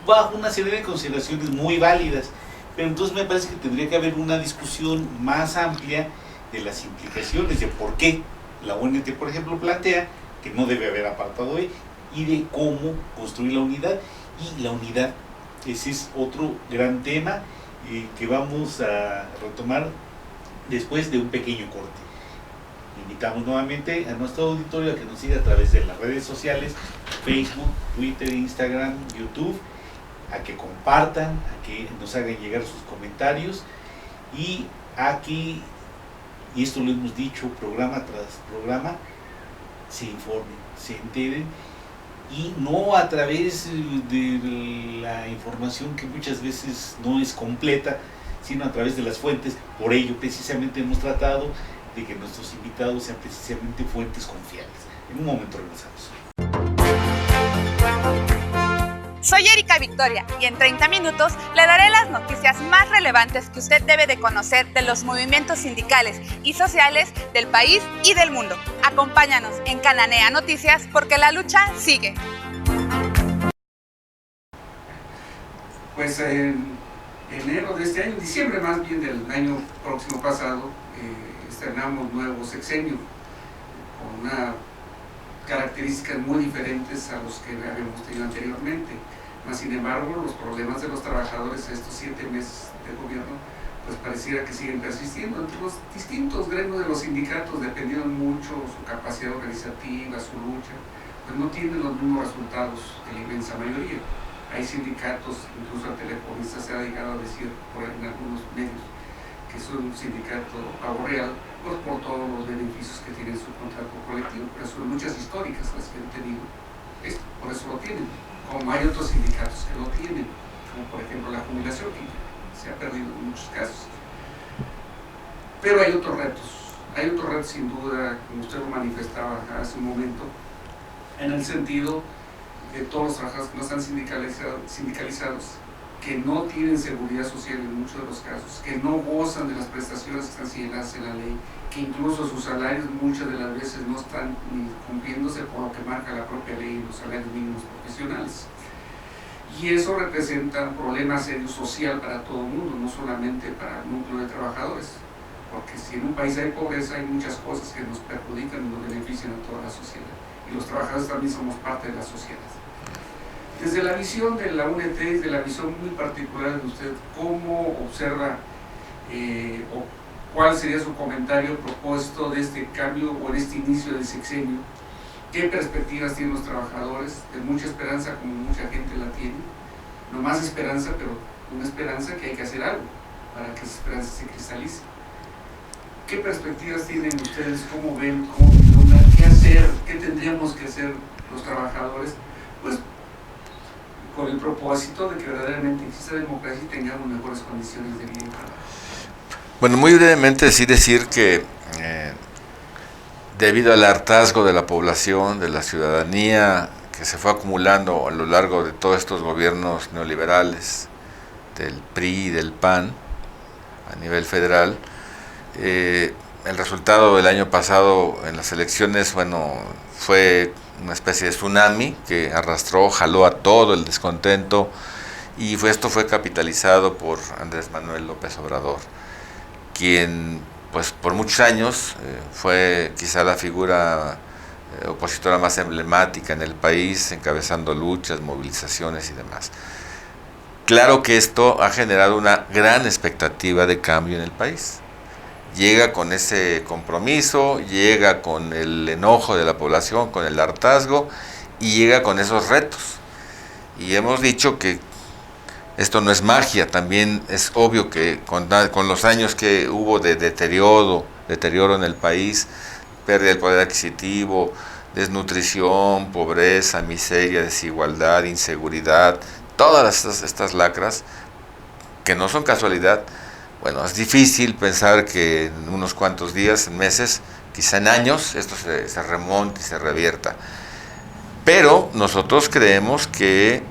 Speaker 1: bajo una serie de consideraciones muy válidas, pero entonces me parece que tendría que haber una discusión más amplia de las implicaciones de por qué la UNT, por ejemplo, plantea que no debe haber apartado B, y de cómo construir la unidad. Y la unidad, ese es otro gran tema que vamos a retomar después de un pequeño corte. Invitamos nuevamente a nuestro auditorio a que nos siga a través de las redes sociales, Facebook, Twitter, Instagram, YouTube, a que compartan, a que nos hagan llegar sus comentarios y a que, y esto lo hemos dicho programa tras programa, se informen, se enteren, y no a través de la información que muchas veces no es completa, sino a través de las fuentes. Por ello precisamente hemos tratado de que nuestros invitados sean precisamente fuentes confiables. En un momento regresamos.
Speaker 6: Soy Erika Victoria y en 30 minutos le daré las noticias más relevantes que usted debe de conocer de los movimientos sindicales y sociales del país y del mundo. Acompáñanos en Cananea Noticias porque la lucha sigue.
Speaker 3: Pues en enero de este año, diciembre más bien del año próximo pasado, estrenamos nuevo sexenio con unas características muy diferentes a los que habíamos tenido anteriormente. Mas, sin embargo, los problemas de los trabajadores estos 7 meses de gobierno pues pareciera que siguen persistiendo entre los distintos gremios de los sindicatos, dependiendo mucho su capacidad organizativa, su lucha, pues no tienen los mismos resultados que la inmensa mayoría. Hay sindicatos, incluso el telefonista se ha llegado a decir en algunos medios que es un sindicato pavo real, pues por todos los beneficios que tiene su contrato colectivo, pero son luchas históricas las que han tenido, por eso lo tienen, como hay otros sindicatos que lo tienen, como por ejemplo la jubilación, que se ha perdido en muchos casos. Pero hay otros retos sin duda, como usted lo manifestaba hace un momento, en el sentido de todos los trabajadores que no están sindicalizados, que no tienen seguridad social en muchos de los casos, que no gozan de las prestaciones que están señaladas en la ley, que incluso sus salarios muchas de las veces no están ni cumpliéndose por lo que marca la propia ley, los salarios mínimos profesionales. Y eso representa un problema serio social para todo el mundo, no solamente para el núcleo de trabajadores, porque si en un país hay pobreza hay muchas cosas que nos perjudican y nos benefician a toda la sociedad, y los trabajadores también somos parte de la sociedad. Desde la visión de la UNT, desde la visión muy particular de usted, ¿cómo observa o cuál sería su comentario a propósito de este cambio o de este inicio del sexenio? ¿Qué perspectivas tienen los trabajadores? De mucha esperanza, como mucha gente la tiene. No más esperanza, pero una esperanza que hay que hacer algo para que esa esperanza se cristalice. ¿Qué perspectivas tienen ustedes? ¿Cómo ven? ¿Cómo vislumbran? ¿Qué hacer? ¿Qué tendríamos que hacer los trabajadores? Pues con el propósito de que verdaderamente exista democracia y tengamos mejores condiciones de vida y trabajo.
Speaker 2: Bueno, muy brevemente sí decir que debido al hartazgo de la población, de la ciudadanía, que se fue acumulando a lo largo de todos estos gobiernos neoliberales, del PRI y del PAN, a nivel federal, el resultado del año pasado en las elecciones, bueno, fue una especie de tsunami que arrastró, jaló a todo el descontento, y esto fue capitalizado por Andrés Manuel López Obrador, quien pues por muchos años fue quizá la figura opositora más emblemática en el país, encabezando luchas, movilizaciones y demás. Claro que esto ha generado una gran expectativa de cambio en el país. Llega con ese compromiso, llega con el enojo de la población, con el hartazgo, y llega con esos retos. Y hemos dicho que esto no es magia, también es obvio que con los años que hubo de deterioro en el país, pérdida del poder adquisitivo, desnutrición, pobreza, miseria, desigualdad, inseguridad, todas estas lacras, que no son casualidad. Bueno, es difícil pensar que en unos cuantos días, en meses, quizá en años, esto se remonte y se revierta. Pero nosotros creemos que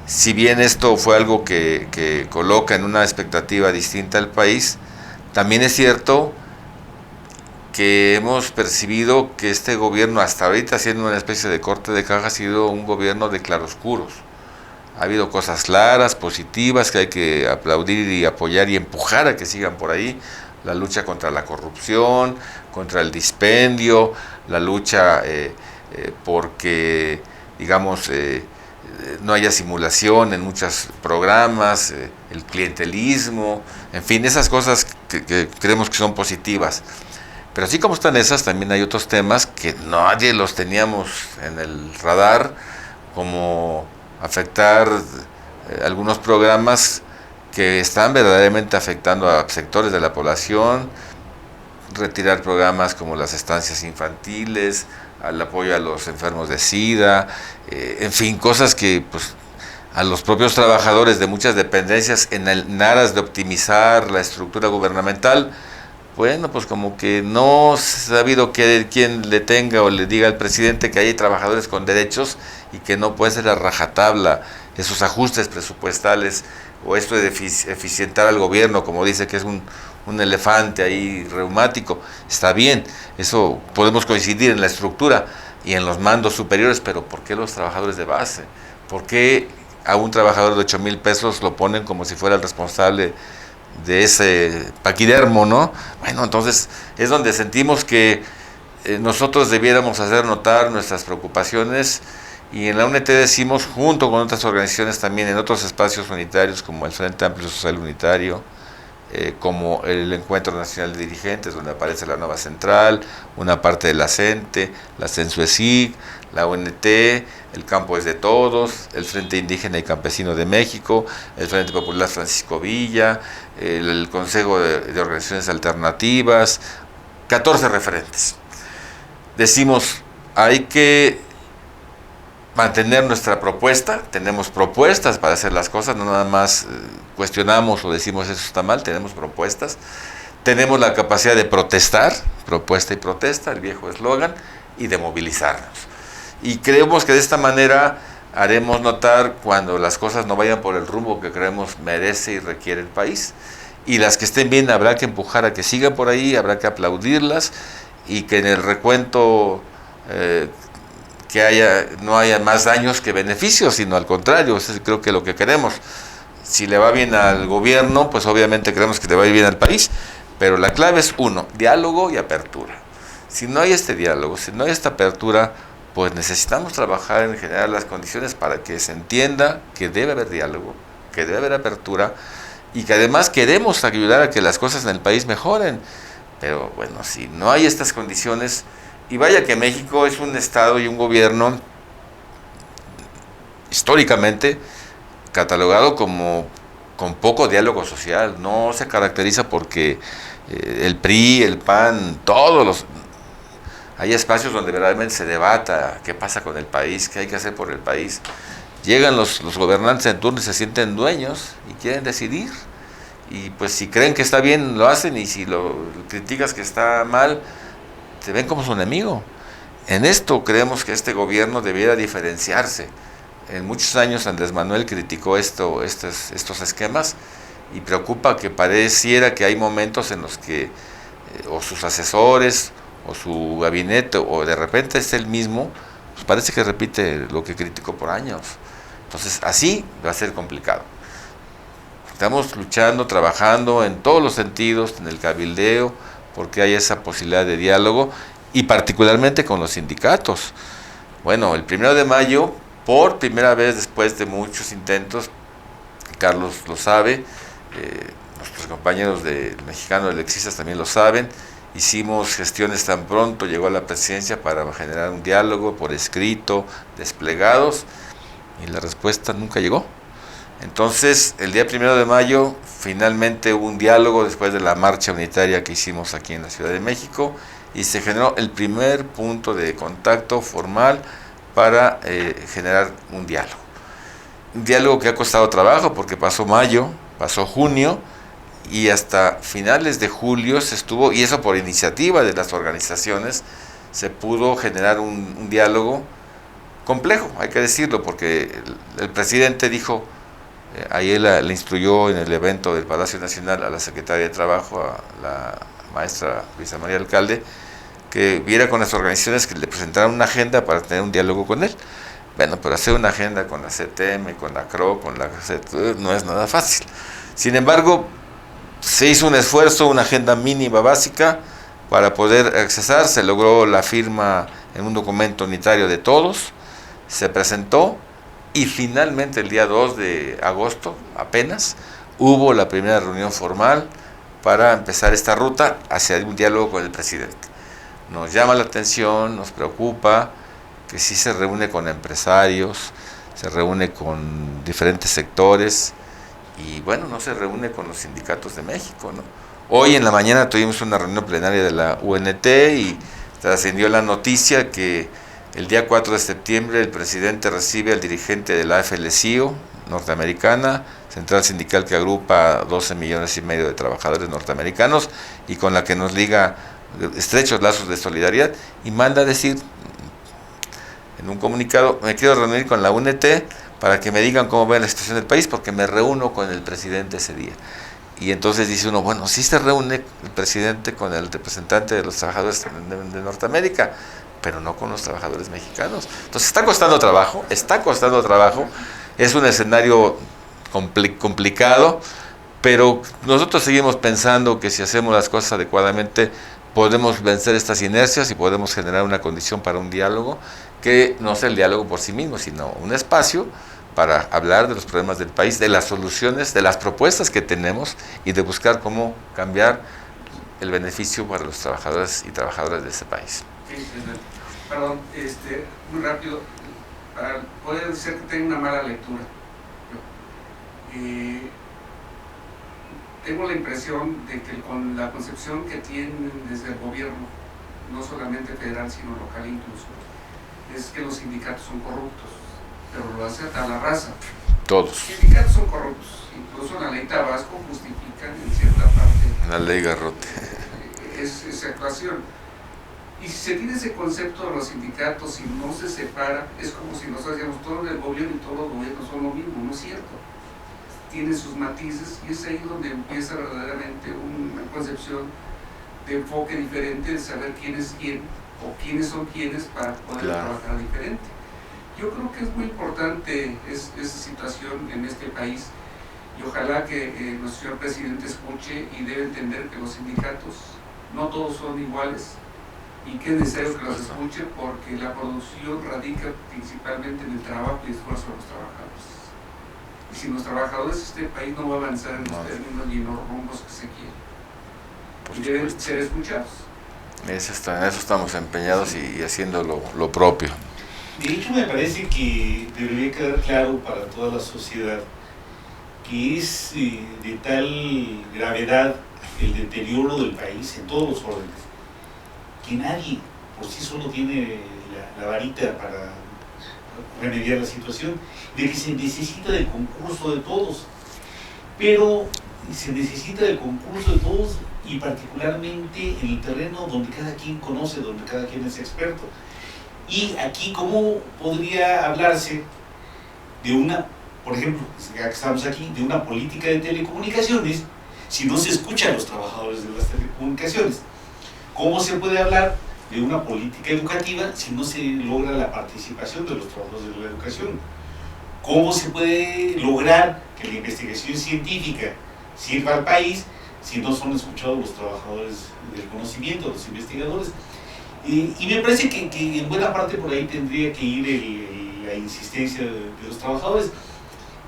Speaker 2: si bien esto fue algo que coloca en una expectativa distinta al país, también es cierto que hemos percibido que este gobierno, hasta ahorita siendo una especie de corte de caja, ha sido un gobierno de claroscuros. Ha habido cosas claras, positivas, que hay que aplaudir y apoyar y empujar a que sigan por ahí. La lucha contra la corrupción, contra el dispendio, la lucha porque, digamos, no haya simulación en muchos programas, el clientelismo, en fin, esas cosas que creemos que son positivas. Pero así como están esas, también hay otros temas que nadie los teníamos en el radar, como afectar algunos programas que están verdaderamente afectando a sectores de la población, retirar programas como las estancias infantiles, al apoyo a los enfermos de SIDA, en fin, cosas que pues a los propios trabajadores de muchas dependencias en aras de optimizar la estructura gubernamental, bueno, pues como que no ha sabido quién le tenga o le diga al presidente que hay trabajadores con derechos y que no puede ser a rajatabla esos ajustes presupuestales o esto de eficientar al gobierno, como dice que es un elefante ahí reumático. Está bien, eso podemos coincidir en la estructura y en los mandos superiores, pero ¿por qué los trabajadores de base? ¿Por qué a un trabajador de 8,000 pesos lo ponen como si fuera el responsable de ese paquidermo, ¿no? Bueno, entonces es donde sentimos que nosotros debiéramos hacer notar nuestras preocupaciones, y en la UNT decimos, junto con otras organizaciones también en otros espacios unitarios como el Frente Amplio Social Unitario, como el Encuentro Nacional de Dirigentes, donde aparece la Nueva Central, una parte de la CENTE, la CENSUESIG, la UNT, el Campo es de Todos, el Frente Indígena y Campesino de México, el Frente Popular Francisco Villa, el Consejo de Organizaciones Alternativas, 14 referentes. Decimos, hay que mantener nuestra propuesta, tenemos propuestas para hacer las cosas, no nada más cuestionamos o decimos eso está mal, tenemos propuestas, tenemos la capacidad de protestar, propuesta y protesta, el viejo eslogan, y de movilizarnos. Y creemos que de esta manera haremos notar cuando las cosas no vayan por el rumbo que creemos merece y requiere el país, y las que estén bien habrá que empujar a que sigan por ahí, habrá que aplaudirlas, y que en el recuento no haya más daños que beneficios, sino al contrario, eso creo que es lo que queremos. Si le va bien al gobierno, pues obviamente queremos que le vaya bien al país, pero la clave es diálogo y apertura. Si no hay este diálogo, si no hay esta apertura, pues necesitamos trabajar en generar las condiciones para que se entienda que debe haber diálogo, que debe haber apertura, y que además queremos ayudar a que las cosas en el país mejoren. Pero bueno, si no hay estas condiciones, y vaya que México es un estado y un gobierno históricamente catalogado como con poco diálogo social, no se caracteriza porque el PRI, el PAN, hay espacios donde verdaderamente se debata qué pasa con el país, qué hay que hacer por el país. Llegan los gobernantes en turno y se sienten dueños y quieren decidir, y pues si creen que está bien lo hacen, y si lo criticas que está mal, te ven como su enemigo. En esto creemos que este gobierno debiera diferenciarse. En muchos años Andrés Manuel criticó estos esquemas, y preocupa que pareciera que hay momentos en los que o sus asesores o su gabinete o de repente es él mismo, pues parece que repite lo que criticó por años. Entonces así va a ser complicado. Estamos luchando, trabajando en todos los sentidos, en el cabildeo, porque hay esa posibilidad de diálogo, y particularmente con los sindicatos. Bueno, el 1 de mayo, por primera vez después de muchos intentos, Carlos lo sabe, nuestros compañeros del Mexicano de Lexistas también lo saben, hicimos gestiones tan pronto llegó a la presidencia para generar un diálogo por escrito, desplegados, y la respuesta nunca llegó. Entonces, el día 1 de mayo, finalmente hubo un diálogo después de la marcha unitaria que hicimos aquí en la Ciudad de México, y se generó el primer punto de contacto formal para generar un diálogo. Un diálogo que ha costado trabajo porque pasó mayo, pasó junio, y hasta finales de julio se estuvo, y eso por iniciativa de las organizaciones, se pudo generar un diálogo complejo, hay que decirlo, porque el presidente dijo, ayer le instruyó en el evento del Palacio Nacional a la Secretaria de Trabajo, a la maestra Luisa María Alcalde, que viera con las organizaciones que le presentaran una agenda para tener un diálogo con él. Bueno, pero hacer una agenda con la CTM, con la CRO, con la no es nada fácil. Sin embargo, se hizo un esfuerzo, una agenda mínima básica, para poder accesar. Se logró la firma en un documento unitario de todos, se presentó y finalmente el día 2 de agosto apenas hubo la primera reunión formal para empezar esta ruta hacia un diálogo con el presidente. Nos llama la atención, nos preocupa que sí se reúne con empresarios, se reúne con diferentes sectores y bueno, no se reúne con los sindicatos de México, ¿no? Hoy en la mañana tuvimos una reunión plenaria de la UNT y trascendió la noticia que el día 4 de septiembre el presidente recibe al dirigente de la AFL-CIO norteamericana, central sindical que agrupa 12 millones y medio de trabajadores norteamericanos y con la que nos liga estrechos lazos de solidaridad, y manda a decir en un comunicado: me quiero reunir con la UNT para que me digan cómo ve la situación del país porque me reúno con el presidente ese día. Y entonces dice uno, bueno, sí se reúne el presidente con el representante de los trabajadores de Norteamérica, pero no con los trabajadores mexicanos. Entonces está costando trabajo, es un escenario complicado, pero nosotros seguimos pensando que si hacemos las cosas adecuadamente podemos vencer estas inercias y podemos generar una condición para un diálogo que no sea el diálogo por sí mismo, sino un espacio para hablar de los problemas del país, de las soluciones, de las propuestas que tenemos y de buscar cómo cambiar el beneficio para los trabajadores y trabajadoras de ese país.
Speaker 3: Sí, perdón, muy rápido, puede ser que tenga una mala lectura. Tengo la impresión de que con la concepción que tienen desde el gobierno, no solamente federal, sino local incluso, es que los sindicatos son corruptos, pero lo hace a la raza.
Speaker 2: Todos.
Speaker 3: Los sindicatos son corruptos, incluso la ley Tabasco justifican en cierta parte.
Speaker 2: La ley Garrote.
Speaker 3: Esa actuación. Y si se tiene ese concepto de los sindicatos y no se separa, es como si nosotros decíamos todo el gobierno y todos los gobiernos son lo mismo, no es cierto. Tiene sus matices y es ahí donde empieza verdaderamente una concepción de enfoque diferente, de saber quién es quién o quiénes son quiénes para poder trabajar diferente. Yo creo que es muy importante esa situación en este país y ojalá que nuestro señor presidente escuche y debe entender que los sindicatos no todos son iguales y que es necesario que los escuche porque la producción radica principalmente en el trabajo y esfuerzo de los trabajadores. Y sin los trabajadores este país no va a avanzar en los términos y en los rumbos que se quieren. Y deben ser escuchados. En eso
Speaker 2: estamos empeñados y haciendo lo propio.
Speaker 1: De hecho, me parece que debería quedar claro para toda la sociedad que es de tal gravedad el deterioro del país en todos los órdenes, que nadie por sí solo tiene la varita para remediar la situación, de que se necesita del concurso de todos, pero se necesita del concurso de todos y particularmente en el terreno donde cada quien conoce, donde cada quien es experto. Y aquí, ¿cómo podría hablarse de una, por ejemplo, ya que estamos aquí, de una política de telecomunicaciones si no se escucha a los trabajadores de las telecomunicaciones? ¿Cómo se puede hablar de una política educativa si no se logra la participación de los trabajadores de la educación? ¿Cómo se puede lograr que la investigación científica sirva al país si no son escuchados los trabajadores del conocimiento, los investigadores? Y me parece que en buena parte por ahí tendría que ir la insistencia de los trabajadores.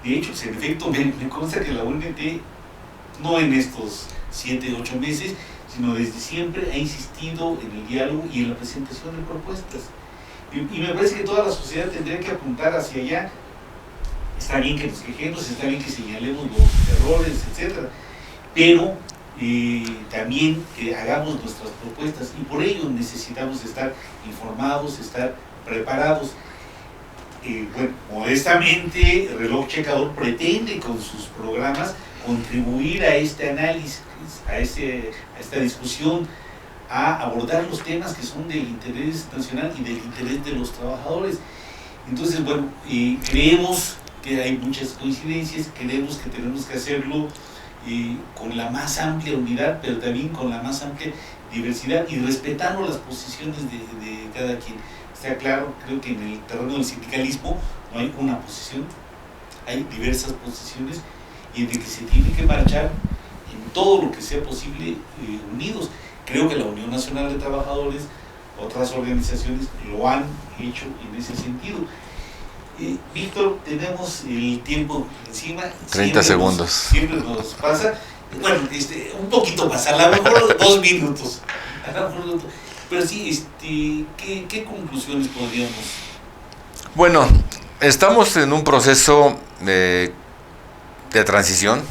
Speaker 1: De hecho, pues, en efecto, me consta que la UNT, no en estos 7, 8 meses, sino desde siempre ha insistido en el diálogo y en la presentación de propuestas. Y me parece que toda la sociedad tendría que apuntar hacia allá. Está bien que nos quejemos, está bien que señalemos los errores, etc. Pero también que hagamos nuestras propuestas y por ello necesitamos estar informados, estar preparados. Bueno, modestamente Reloj Checador pretende con sus programas contribuir a este análisis, a esta discusión, a abordar los temas que son del interés nacional y del interés de los trabajadores. Entonces, bueno, creemos que hay muchas coincidencias, creemos que tenemos que hacerlo con la más amplia unidad, pero también con la más amplia diversidad y respetando las posiciones de cada quien. Está claro, creo que en el terreno del sindicalismo no hay una posición, hay diversas posiciones y de que se tiene que marchar en todo lo que sea posible unidos. Creo que la Unión Nacional de Trabajadores, otras organizaciones lo han hecho en ese sentido. Víctor, tenemos el tiempo encima.
Speaker 2: 30 segundos.
Speaker 1: Siempre nos pasa. Bueno, un poquito más, a lo mejor 2 minutos. Pero sí, ¿qué conclusiones podríamos?
Speaker 2: Bueno, estamos en un proceso de transición,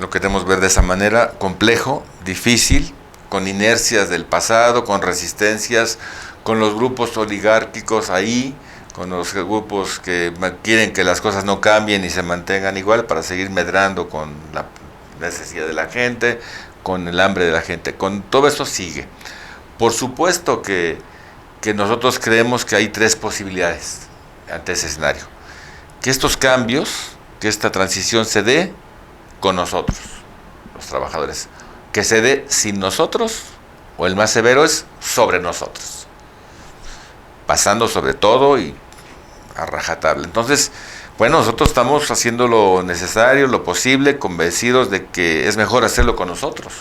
Speaker 2: lo queremos ver de esa manera, complejo, difícil, con inercias del pasado, con resistencias, con los grupos oligárquicos ahí, con los grupos que quieren que las cosas no cambien y se mantengan igual para seguir medrando con la necesidad de la gente, con el hambre de la gente, con todo eso sigue. Por supuesto que nosotros creemos que hay 3 posibilidades ante ese escenario. Que estos cambios, que esta transición se dé con nosotros, los trabajadores. Que se dé sin nosotros, o el más severo es sobre nosotros. Pasando sobre todo y a rajatabla. Entonces, bueno, nosotros estamos haciendo lo necesario, lo posible, convencidos de que es mejor hacerlo con nosotros.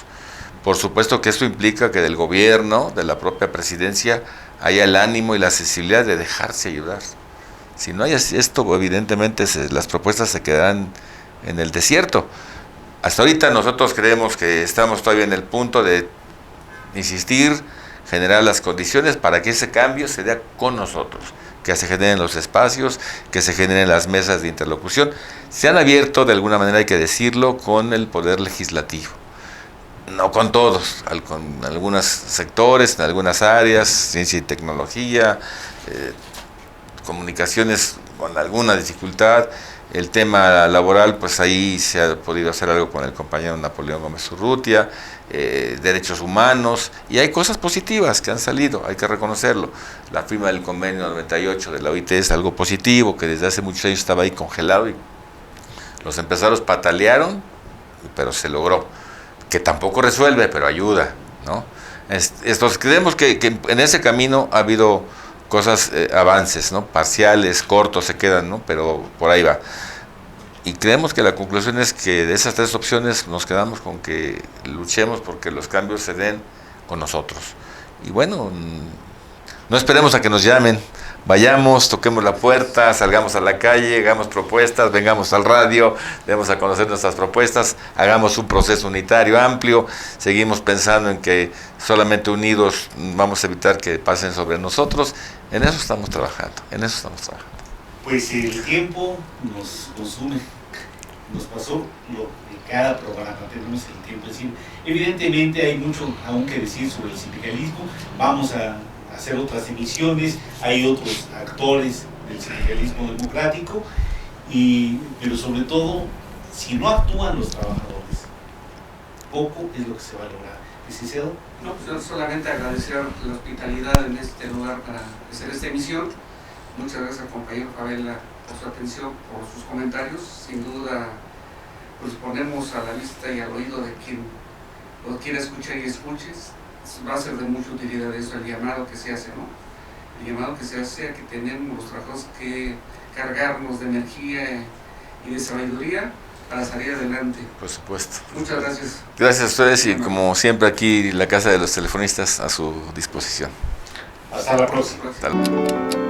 Speaker 2: Por supuesto que esto implica que del gobierno, de la propia presidencia, haya el ánimo y la sensibilidad de dejarse ayudar. Si no hay esto, evidentemente las propuestas se quedarán en el desierto. Hasta ahorita nosotros creemos que estamos todavía en el punto de insistir, generar las condiciones para que ese cambio se dé con nosotros, que se generen los espacios, que se generen las mesas de interlocución. Se han abierto, de alguna manera hay que decirlo, con el Poder Legislativo. No con todos, con algunos sectores, en algunas áreas, ciencia y tecnología, comunicaciones con alguna dificultad. El tema laboral, pues ahí se ha podido hacer algo con el compañero Napoleón Gómez Urrutia, derechos humanos, y hay cosas positivas que han salido, hay que reconocerlo. La firma del convenio 98 de la OIT es algo positivo, que desde hace muchos años estaba ahí congelado y los empresarios patalearon, pero se logró, que tampoco resuelve, pero ayuda, ¿no? Entonces creemos que en ese camino ha habido cosas, avances, ¿no? Parciales, cortos se quedan, ¿no? Pero por ahí va. Y creemos que la conclusión es que de esas 3 opciones nos quedamos con que luchemos porque los cambios se den con nosotros. Y bueno, no esperemos a que nos llamen. Vayamos, toquemos la puerta, salgamos a la calle, hagamos propuestas, vengamos al radio, demos a conocer nuestras propuestas, hagamos un proceso unitario amplio, seguimos pensando en que solamente unidos vamos a evitar que pasen sobre nosotros. En eso estamos trabajando,
Speaker 1: Pues el tiempo nos consume, nos pasó lo de cada programa, tenemos el tiempo encima. Evidentemente hay mucho aún que decir sobre el sindicalismo, vamos a hacer otras emisiones, hay otros actores del sindicalismo democrático, pero sobre todo, si no actúan los trabajadores, poco es lo que se va a lograr. ¿Licenciado?
Speaker 3: No, pues yo solamente agradecer la hospitalidad en este lugar para hacer esta emisión. Muchas gracias al compañero Favela por su atención, por sus comentarios. Sin duda, pues ponemos a la vista y al oído de quien lo quiera escuchar y escuches. Va a ser de mucha utilidad eso, el llamado que se hace, ¿no? El llamado que se hace a que tenemos los trabajadores que cargarnos de energía y de sabiduría para salir adelante.
Speaker 2: Por supuesto.
Speaker 3: Muchas gracias.
Speaker 2: Gracias a ustedes y como siempre aquí la Casa de los Telefonistas a su disposición.
Speaker 1: Hasta la próxima.
Speaker 2: Hasta luego.